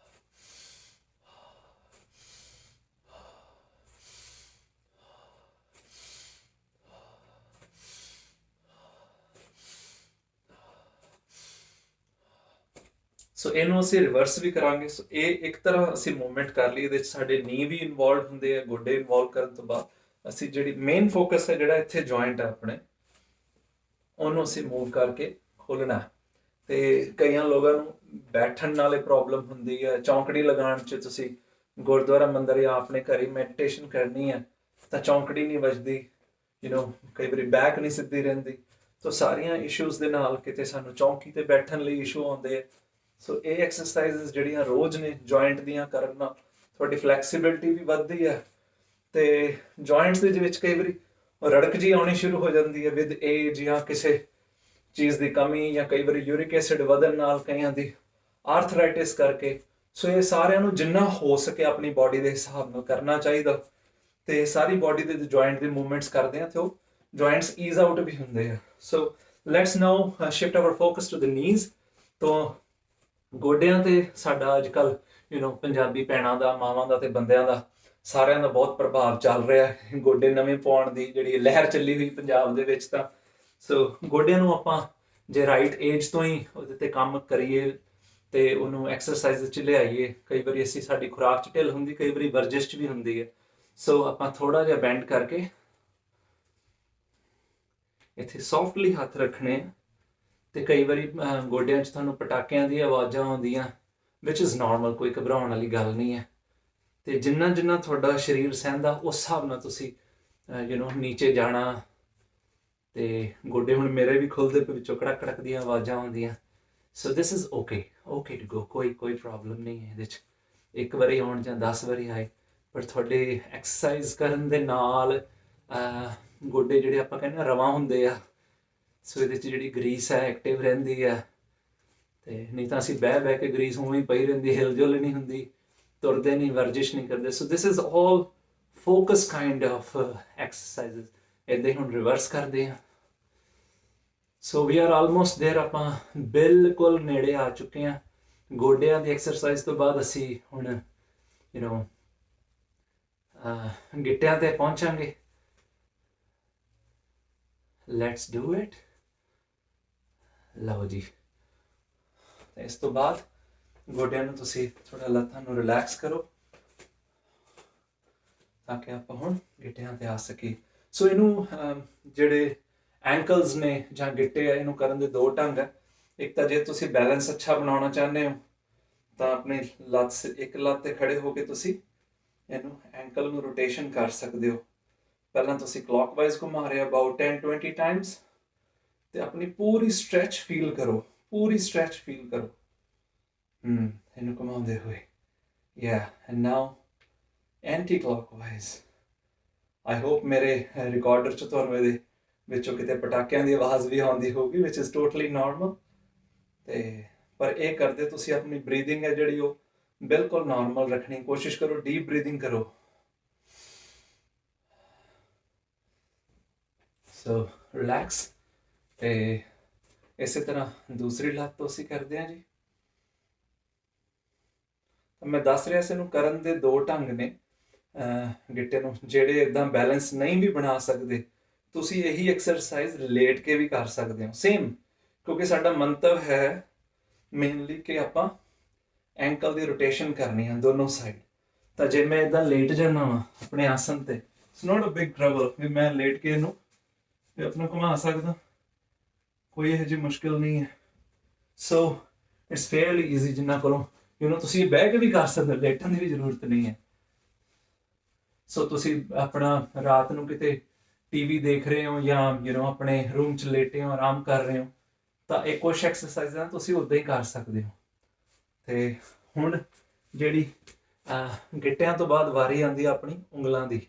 ਸੋ ਇਹਨੂੰ ਅਸੀਂ ਰਿਵਰਸ ਵੀ ਕਰਾਂਗੇ। ਸੋ ਇਹ ਇੱਕ ਤਰ੍ਹਾਂ ਅਸੀਂ ਮੂਵਮੈਂਟ ਕਰ ਲਈ, ਇਹਦੇ ਵਿੱਚ ਸਾਡੇ ਨੀ ਵੀ ਇਨਵੋਲਵ ਹੁੰਦੇ ਆ। ਗੋਡੇ ਇਨਵੋਲਵ ਕਰਨ ਤੋਂ ਬਾਅਦ ਅਸੀਂ ਜਿਹੜੀ ਮੇਨ ਫੋਕਸ ਹੈ ਜਿਹੜਾ ਇੱਥੇ ਜੁਆਇੰਟ ਹੈ ਆਪਣੇ ਉਹਨੂੰ ਅਸੀਂ ਮੂਵ ਕਰਕੇ ਖੋਲਣਾ। ਤੇ ਕਈਆਂ ਲੋਕਾਂ ਨੂੰ ਬੈਠਣ ਨਾਲੇ ਪ੍ਰੋਬਲਮ ਹੁੰਦੀ ਹੈ, ਚੌਂਕੜੀ ਲਗਾਉਣ 'ਚ ਤੁਸੀਂ ਗੁਰਦੁਆਰਾ ਮੰਦਿਰ ਜਾਂ ਆਪਣੇ ਘਰ ਮੈਡੀਟੇਸ਼ਨ ਕਰਨੀ ਹੈ ਤਾਂ ਚੌਂਕੜੀ ਨਹੀਂ ਵੱਜਦੀ, ਕਈ ਵਾਰੀ ਬੈਕ ਨਹੀਂ ਸਿੱਧੀ ਰਹਿੰਦੀ। ਸੋ ਸਾਰੀਆਂ ਇਸ਼ੂਜ਼ ਦੇ ਨਾਲ ਕਿਤੇ ਸਾਨੂੰ ਚੌਂਕੀ ਤੇ ਬੈਠਣ ਲਈ ਇਸ਼ੂ ਆਉਂਦੇ ਆ। ਸੋ ਇਹ ਐਕਸਰਸਾਈਜ਼ਸ ਜਿਹੜੀਆਂ ਰੋਜ਼ ਨੇ ਜੁਆਇੰਟ ਦੀਆਂ ਕਰਨ ਨਾਲ ਤੁਹਾਡੀ ਫਲੈਕਸੀਬਿਲਿਟੀ ਵੀ ਵੱਧਦੀ ਹੈ ਤੇ ਜੁਆਇੰਟਸ ਦੇ ਵਿੱਚ ਕਈ ਵਾਰੀ ਰੜਕ ਜੀ ਆਉਣੀ ਸ਼ੁਰੂ ਹੋ ਜਾਂਦੀ ਹੈ ਵਿਦ ਏਜ ਜਾਂ ਕਿਸੇ ਚੀਜ਼ ਦੀ ਕਮੀ ਜਾਂ ਕਈ ਵਾਰੀ ਯੂਰਿਕ ਐਸਿਡ ਵਧਣ ਨਾਲ, ਕਈਆਂ ਦੀ ਆਰਥਰਾਈਟਿਸ ਕਰਕੇ। ਸੋ ਇਹ ਸਾਰਿਆਂ ਨੂੰ ਜਿੰਨਾ ਹੋ ਸਕੇ ਆਪਣੀ ਬਾਡੀ ਦੇ ਹਿਸਾਬ ਨਾਲ ਕਰਨਾ ਚਾਹੀਦਾ ਤੇ ਸਾਰੀ ਬਾਡੀ ਦੇ ਜੁਆਇੰਟ ਦੇ ਮੂਵਮੈਂਟਸ ਕਰਦੇ ਆ ਤੇ ਉਹ ਜੁਆਇੰਟਸ ਈਜ਼ ਆਊਟ ਵੀ ਹੁੰਦੇ ਆ। So let's now shift our focus to the knees. ਤੋਂ ਗੋਡਿਆਂ ਤੇ ਸਾਡਾ ਅੱਜ ਕੱਲ ਪੰਜਾਬੀ ਭੈਣਾਂ ਦਾ, ਮਾਵਾਂ ਦਾ ਤੇ ਬੰਦਿਆਂ ਦਾ, ਸਾਰਿਆਂ ਦਾ ਬਹੁਤ ਪ੍ਰਭਾਵ ਚੱਲ ਰਿਹਾ ਹੈ ਗੋਡੇ ਨਵੇਂ ਪਾਉਣ ਦੀ ਜਿਹੜੀ ਲਹਿਰ ਚੱਲੀ ਹੋਈ ਪੰਜਾਬ ਦੇ ਵਿੱਚ। ਤਾਂ ਸੋ ਗੋਡਿਆਂ ਨੂੰ ਆਪਾਂ ਜੇ ਰਾਈਟ ਏਜ ਤੋਂ ਹੀ ਉਹਦੇ ਤੇ ਕੰਮ ਕਰੀਏ ਤੇ ਉਹਨੂੰ ਐਕਸਰਸਾਈਜ਼ 'ਚ ਲਿਆਈਏ, ਕਈ ਵਾਰੀ ਸਾਡੀ ਖੁਰਾਕ 'ਚ ਢਿੱਲ ਹੁੰਦੀ, ਕਈ ਵਾਰੀ ਵਰਜਿਸ਼ 'ਚ ਵੀ ਹੁੰਦੀ ਹੈ। ਸੋ ਆਪਾਂ ਥੋੜਾ ਜਿਹਾ ਬੈਂਡ ਕਰਕੇ ਇੱਥੇ ਸੌਫਟਲੀ ਹੱਥ ਰੱਖਣੇ ਆ। ਤੇ ਕਈ ਵਾਰੀ ਗੋਡਿਆਂ 'ਚ ਤੁਹਾਨੂੰ ਪਟਾਕਿਆਂ ਦੀਆਂ ਆਵਾਜ਼ਾਂ ਆਉਂਦੀਆਂ, ਵਿਚ ਇਜ਼ ਨਾਰਮਲ, ਕੋਈ ਘਬਰਾਉਣ ਵਾਲੀ ਗੱਲ ਨਹੀਂ ਹੈ। ਤੇ ਜਿੰਨਾ ਜਿੰਨਾ ਤੁਹਾਡਾ ਸਰੀਰ ਸਹਿੰਦਾ ਉਸ ਹਿਸਾਬ ਨਾਲ ਤੁਸੀਂ ਨੀਚੇ ਜਾਣਾ। ਤੇ ਗੋਡੇ ਹੁਣ ਮੇਰੇ ਵੀ ਖੁੱਲਦੇ ਪਏ, ਵਿੱਚੋਂ ਕੜਕ ਕੜਕ ਦੀਆਂ ਆਵਾਜ਼ਾਂ ਆਉਂਦੀਆਂ। So this is okay to go, ਕੋਈ ਪ੍ਰੋਬਲਮ ਨਹੀਂ ਹੈ ਇਹਦੇ 'ਚ। ਇੱਕ ਵਾਰੀ ਆਉਣ ਜਾਂ 10 ਵਾਰੀ ਆਏ, ਪਰ ਤੁਹਾਡੇ ਐਕਸਰਸਾਈਜ਼ ਕਰਨ ਦੇ ਨਾਲ ਗੋਡੇ ਜਿਹੜੇ ਆਪਾਂ ਕਹਿੰਦੇ ਹਾਂ ਰਵਾਂ ਹੁੰਦੇ ਆ, ਸੋ ਇਹਦੇ 'ਚ ਜਿਹੜੀ ਗਰੀਸ ਹੈ ਐਕਟਿਵ ਰਹਿੰਦੀ ਹੈ। ਤੇ ਨਹੀਂ ਤਾਂ ਅਸੀਂ ਬਹਿ ਬਹਿ ਕੇ ਗਰੀਸ ਉਵੇਂ ਹੀ ਪਈ ਰਹਿੰਦੀ, ਹਿਲਜੁਲ ਨਹੀਂ ਹੁੰਦੀ, ਤੁਰਦੇ ਨਹੀਂ, ਵਰਜਿਸ਼ ਨਹੀਂ ਕਰਦੇ। So this is all focus kind of exercises. ਇੱਦਾਂ ਹੀ ਹੁਣ ਰਿਵਰਸ ਕਰਦੇ ਹਾਂ। ਸੋ ਵੀ ਆਰ ਆਲਮੋਸਟ ਦੇਰ, ਆਪਾਂ ਬਿਲਕੁਲ ਨੇੜੇ ਆ ਚੁੱਕੇ ਹਾਂ। ਗੋਡਿਆਂ ਦੀ ਐਕਸਰਸਾਈਜ਼ ਤੋਂ ਬਾਅਦ ਅਸੀਂ ਹੁਣ ਗਿੱਟਿਆਂ ਤੇ ਪਹੁੰਚਾਂਗੇ। Let's do it. ਲਓ ਜੀ, ਇਸ ਤੋਂ ਬਾਅਦ ਗੋਡਿਆਂ ਨੂੰ ਤੁਸੀਂ ਥੋੜਾ ਲੱਤਾਂ ਨੂੰ ਰਿਲੈਕਸ ਕਰੋ ਤਾਂ ਕਿ ਆਪਾਂ ਹੁਣ ਗਿੱਟਿਆਂ ਤੇ ਆ ਸਕੀਏ। ਸੋ ਇਹਨੂੰ ਜਿਹੜੇ ਐਂਕਲਸ ਨੇ ਜਾਂ ਗਿੱਟੇ ਆ, ਇਹਨੂੰ ਕਰਨ ਦੇ ਦੋ ਢੰਗ ਹੈ। ਇੱਕ ਤਾਂ ਜੇ ਤੁਸੀਂ ਬੈਲੈਂਸ ਅੱਛਾ ਬਣਾਉਣਾ ਚਾਹੁੰਦੇ ਹੋ ਤਾਂ ਆਪਣੀ ਇੱਕ ਲੱਤ ਤੇ ਖੜੇ ਹੋ ਕੇ ਤੁਸੀਂ ਇਹਨੂੰ ਐਂਕਲ ਨੂੰ ਰੋਟੇਸ਼ਨ ਕਰ ਸਕਦੇ ਹੋ। ਪਹਿਲਾਂ ਤੁਸੀਂ ਕਲੌਕਵਾਈਜ਼ ਘੁਮਾ ਰਹੇ ਹੋ ਅਬਾਊਟ 10-20 ਟਾਈਮਸ, ਤੇ ਆਪਣੀ ਪੂਰੀ ਸਟ੍ਰੈਚ ਫੀਲ ਕਰੋ, ਪੂਰੀ ਸਟ੍ਰੈਚ ਫੀਲ ਕਰੋ ਇਹਨੂੰ ਘੁਮਾਉਂਦੇ ਹੋਏ। And now anti clockwise. I hope ਮੇਰੇ ਰਿਕਾਰਡਰ 'ਚ ਤੁਹਾਨੂੰ ਇਹਦੇ ਵਿੱਚੋਂ ਕਿਤੇ ਪਟਾਕਿਆਂ ਦੀ ਆਵਾਜ਼ ਵੀ ਆਉਂਦੀ ਹੋਊਗੀ, ਵਿਚ ਇਜ਼ ਟੋਟਲੀ ਨਾਰਮਲ। ਤੇ ਪਰ ਇਹ ਕਰਦੇ ਤੁਸੀਂ ਆਪਣੀ ਬਰੀਦਿੰਗ ਹੈ ਜਿਹੜੀ ਉਹ ਬਿਲਕੁਲ ਨਾਰਮਲ ਰੱਖਣੀ ਕੋਸ਼ਿਸ਼ ਕਰੋ, ਡੀਪ ਬਰੀਦਿੰਗ ਕਰੋ। ਸੋ ਰਿਲੈਕਸ। ਤੇ ਇਸੇ ਤਰ੍ਹਾਂ ਦੂਸਰੀ ਲੱਤ ਤੋਂ ਅਸੀਂ ਕਰਦੇ ਹਾਂ ਜੀ। ਮੈਂ ਦੱਸ ਰਿਹਾ ਸੀ ਇਹਨੂੰ ਕਰਨ ਦੇ ਦੋ ਢੰਗ ਨੇ ਗਿੱਟੇ ਨੂੰ। ਜਿਹੜੇ ਇੱਦਾਂ ਬੈਲੈਂਸ ਨਹੀਂ ਵੀ ਬਣਾ ਸਕਦੇ, ਤੁਸੀਂ ਇਹੀ ਐਕਸਰਸਾਈਜ਼ ਲੇਟ ਕੇ ਵੀ ਕਰ ਸਕਦੇ ਹੋ ਸੇਮ, ਕਿਉਂਕਿ ਸਾਡਾ ਮੰਤਵ ਹੈ ਮੇਨਲੀ ਕਿ ਆਪਾਂ ਐਂਕਲ ਦੀ ਰੋਟੇਸ਼ਨ ਕਰਨੀ ਹੈ ਦੋਨੋਂ ਸਾਈਡ। ਤਾਂ ਜੇ ਮੈਂ ਇੱਦਾਂ ਲੇਟ ਜਾਣਾ ਵਾ ਆਪਣੇ ਆਸਨ ਤੇ, it's not a big trouble ਵੀ ਮੈਂ ਲੇਟ ਕੇ ਇਹਨੂੰ ਆਪਣਾ ਘੁਮਾ ਸਕਦਾ, ਕੋਈ ਇਹੋ ਜਿਹੀ ਮੁਸ਼ਕਿਲ ਨਹੀਂ ਹੈ। So it's fairly easy. ਜਿੰਨਾ ਕੋਲੋਂ ਤੁਸੀਂ ਬਹਿ ਕੇ ਵੀ ਕਰ ਸਕਦੇ ਹੋ, ਲੇਟਣ ਦੀ ਵੀ ਜ਼ਰੂਰਤ ਨਹੀਂ ਹੈ। ਸੋ ਤੁਸੀਂ ਆਪਣਾ ਰਾਤ ਨੂੰ ਕਿਤੇ ਟੀਵੀ ਦੇਖ ਰਹੇ ਹੋ ਜਾਂ ਆਪਣੇ ਰੂਮ 'ਚ ਲੇਟੇ ਹੋ, ਆਰਾਮ ਕਰ ਰਹੇ ਹੋ, ਤਾਂ ਇਹ ਕੁਛ ਐਕਸਰਸਾਈਜ਼ਾਂ ਤੁਸੀਂ ਉੱਦਾਂ ਹੀ ਕਰ ਸਕਦੇ ਹੋ। ਤੇ ਹੁਣ ਜਿਹੜੀ ਗਿੱਟਿਆਂ ਤੋਂ ਬਾਅਦ ਵਾਰੀ ਆਉਂਦੀ ਆ ਆਪਣੀ ਉਂਗਲਾਂ ਦੀ,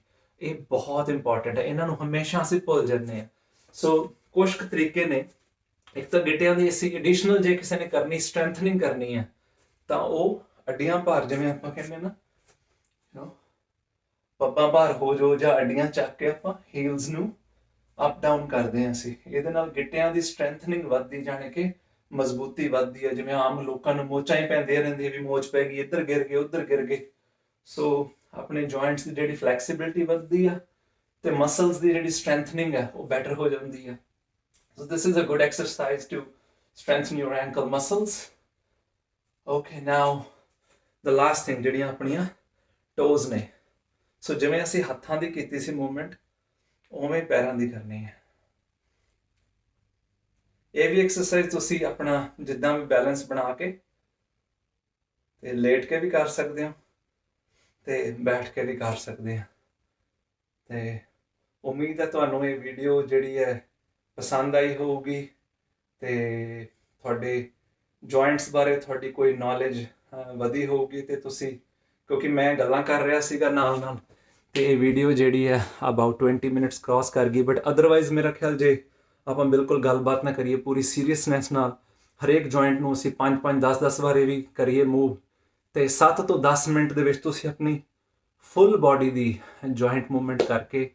ਇਹ ਬਹੁਤ ਇੰਪੋਰਟੈਂਟ ਹੈ। ਇਹਨਾਂ ਨੂੰ ਹਮੇਸ਼ਾ ਅਸੀਂ ਭੁੱਲ ਜਾਂਦੇ ਹਾਂ। ਸੋ ਕੁਛ ਕੁ ਤਰੀਕੇ ਨੇ। ਇੱਕ ਤਾਂ ਗਿੱਟਿਆਂ ਦੀ ਅਸੀਂ ਐਡੀਸ਼ਨਲ ਜੇ ਕਿਸੇ ਨੇ ਕਰਨੀ, ਸਟਰੈਂਥਨਿੰਗ ਕਰਨੀ ਹੈ, ਤਾਂ ਉਹ ਅੱਡੀਆਂ ਭਾਰ, ਜਿਵੇਂ ਆਪਾਂ ਕਹਿੰਦੇ ਨਾ ਪੱਬਾਂ ਭਾਰ ਹੋ ਜਾਓ, ਜਾਂ ਅੱਡੀਆਂ ਚੱਕ ਕੇ ਆਪਾਂ ਹੀਲਸ ਨੂੰ ਅਪ ਡਾਊਨ ਕਰਦੇ ਹਾਂ ਅਸੀਂ। ਇਹਦੇ ਨਾਲ ਗਿੱਟਿਆਂ ਦੀ ਸਟਰੈਂਥਨਿੰਗ ਵੱਧਦੀ, ਜਾਣੀ ਕਿ ਮਜ਼ਬੂਤੀ ਵੱਧਦੀ ਹੈ। ਜਿਵੇਂ ਆਮ ਲੋਕਾਂ ਨੂੰ ਮੋਚਾਂ ਹੀ ਪੈਂਦੀਆਂ ਰਹਿੰਦੀਆਂ ਵੀ ਮੋਚ ਪੈ ਗਈ, ਇੱਧਰ ਗਿਰ ਗਏ, ਉੱਧਰ ਗਿਰ ਗਏ। ਸੋ ਆਪਣੇ ਜੁਆਇੰਟਸ ਦੀ ਜਿਹੜੀ ਫਲੈਕਸੀਬਿਲਿਟੀ ਵੱਧਦੀ ਆ ਤੇ ਮਸਲਸ ਦੀ ਜਿਹੜੀ ਸਟਰੈਂਥਨਿੰਗ ਹੈ ਉਹ ਬੈਟਰ ਹੋ ਜਾਂਦੀ ਹੈ। So this is a good exercise to strengthen your ankle muscles. Okay, now the last thing, ਜਿਹੜੀਆਂ ਆਪਣੀਆਂ ਟੋਜ਼ ਨੇ। ਸੋ ਜਿਵੇਂ ਅਸੀਂ ਹੱਥਾਂ ਦੀ ਕੀਤੀ ਸੀ ਮੂਵਮੈਂਟ, ਉਵੇਂ ਪੈਰਾਂ ਦੀ ਕਰਨੀ ਹੈ। ਇਹ ਵੀ ਐਕਸਰਸਾਈਜ਼ ਤੁਸੀਂ ਆਪਣਾ ਜਿੱਦਾਂ ਵੀ ਬੈਲੈਂਸ ਬਣਾ ਕੇ ਤੇ ਲੇਟ ਕੇ ਵੀ ਕਰ ਸਕਦੇ ਹੋ ਤੇ ਬੈਠ ਕੇ ਵੀ ਕਰ ਸਕਦੇ ਹੋ। ਤੇ ਉਮੀਦ ਹੈ ਤੁਹਾਨੂੰ ਇਹ ਵੀਡੀਓ ਜਿਹੜੀ ਹੈ ਪਸੰਦ ਆਈ ਹੋਊਗੀ ਤੇ ਤੁਹਾਡੇ ਜੁਆਇੰਟਸ ਬਾਰੇ ਤੁਹਾਡੀ ਕੋਈ ਨੌਲੇਜ ਵਧੀ ਹੋਊਗੀ। ਤੇ ਤੁਸੀਂ, ਕਿਉਂਕਿ ਮੈਂ ਗੱਲਾਂ ਕਰ ਰਿਹਾ ਸੀਗਾ ਨਾਲ ਨਾਲ, ਤੇ ਇਹ ਵੀਡੀਓ ਜਿਹੜੀ ਹੈ ਅਬਾਊਟ 20 ਮਿੰਟਸ ਕ੍ਰਾਸ ਕਰ ਗਈ। ਬਟ ਅਦਰਵਾਈਜ਼ ਮੇਰਾ ਖਿਆਲ ਜੇ ਆਪਾਂ ਬਿਲਕੁਲ ਗੱਲਬਾਤ ਨਾ ਕਰੀਏ ਪੂਰੀ ਸੀਰੀਅਸਨੈਸ ਨਾਲ, ਹਰੇਕ ਜੁਆਇੰਟ ਨੂੰ ਅਸੀਂ 5-5 10-10 ਵਾਰੀ ਵੀ ਕਰੀਏ ਮੂਵ, ਤੇ 7 ਤੋਂ 10 ਮਿੰਟ ਦੇ ਵਿੱਚ ਤੁਸੀਂ ਆਪਣੀ ਫੁੱਲ ਬਾਡੀ ਦੀ ਜੁਆਇੰਟ ਮੂਵਮੈਂਟ ਕਰਕੇ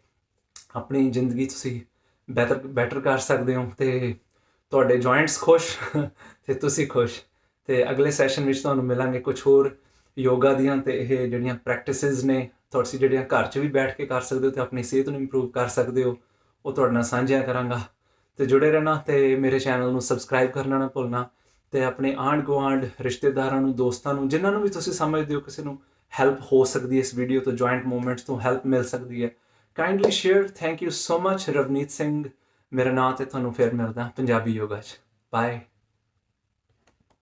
ਆਪਣੀ ਜ਼ਿੰਦਗੀ ਤੁਸੀਂ ਬੈਟਰ ਕਰ ਸਕਦੇ ਹੋ। ਤੇ ਤੁਹਾਡੇ ਜੁਆਇੰਟਸ ਖੁਸ਼ ਤੇ ਤੁਸੀਂ ਖੁਸ਼। ਤੇ ਅਗਲੇ ਸੈਸ਼ਨ ਵਿੱਚ ਤੁਹਾਨੂੰ ਮਿਲਾਂਗੇ ਕੁਝ ਹੋਰ ਯੋਗਾ ਦੀਆਂ ਤੇ ਇਹ ਜਿਹੜੀਆਂ ਪ੍ਰੈਕਟਿਸਿਸ ਨੇ ਤੁਸੀਂ ਜਿਹੜੀਆਂ ਘਰ 'ਚ ਵੀ ਬੈਠ ਕੇ ਕਰ ਸਕਦੇ ਹੋ ਤੇ ਆਪਣੀ ਸਿਹਤ ਨੂੰ ਇੰਪਰੂਵ ਕਰ ਸਕਦੇ ਹੋ, ਉਹ ਤੁਹਾਡੇ ਨਾਲ ਸਾਂਝੀਆਂ ਕਰਾਂਗਾ। ਤੇ ਜੁੜੇ ਰਹਿਣਾ ਤੇ ਮੇਰੇ ਚੈਨਲ ਨੂੰ ਸਬਸਕ੍ਰਾਈਬ ਕਰਨਾ ਨਾ ਭੁੱਲਣਾ ਤੇ ਆਪਣੇ ਆਂਢ ਗੁਆਂਢ, ਰਿਸ਼ਤੇਦਾਰਾਂ ਨੂੰ, ਦੋਸਤਾਂ ਨੂੰ, ਜਿਨ੍ਹਾਂ ਨੂੰ ਵੀ ਤੁਸੀਂ ਸਮਝਦੇ ਹੋ ਕਿਸੇ ਨੂੰ ਹੈਲਪ ਹੋ ਸਕਦੀ ਹੈ ਇਸ ਵੀਡੀਓ ਤੋਂ, ਜੁਆਇੰਟ ਮੂਵਮੈਂਟਸ ਤੋਂ ਹੈਲਪ ਮਿਲ ਸਕਦੀ ਹੈ, kindly share. Thank you so much. Ravneet Singh ਮੇਰਾ ਨਾਂ, ਤੇ ਤੁਹਾਨੂੰ ਫਿਰ ਮਿਲਦਾ ਪੰਜਾਬੀ ਯੋਗਾ 'ਚ। ਬਾਏ।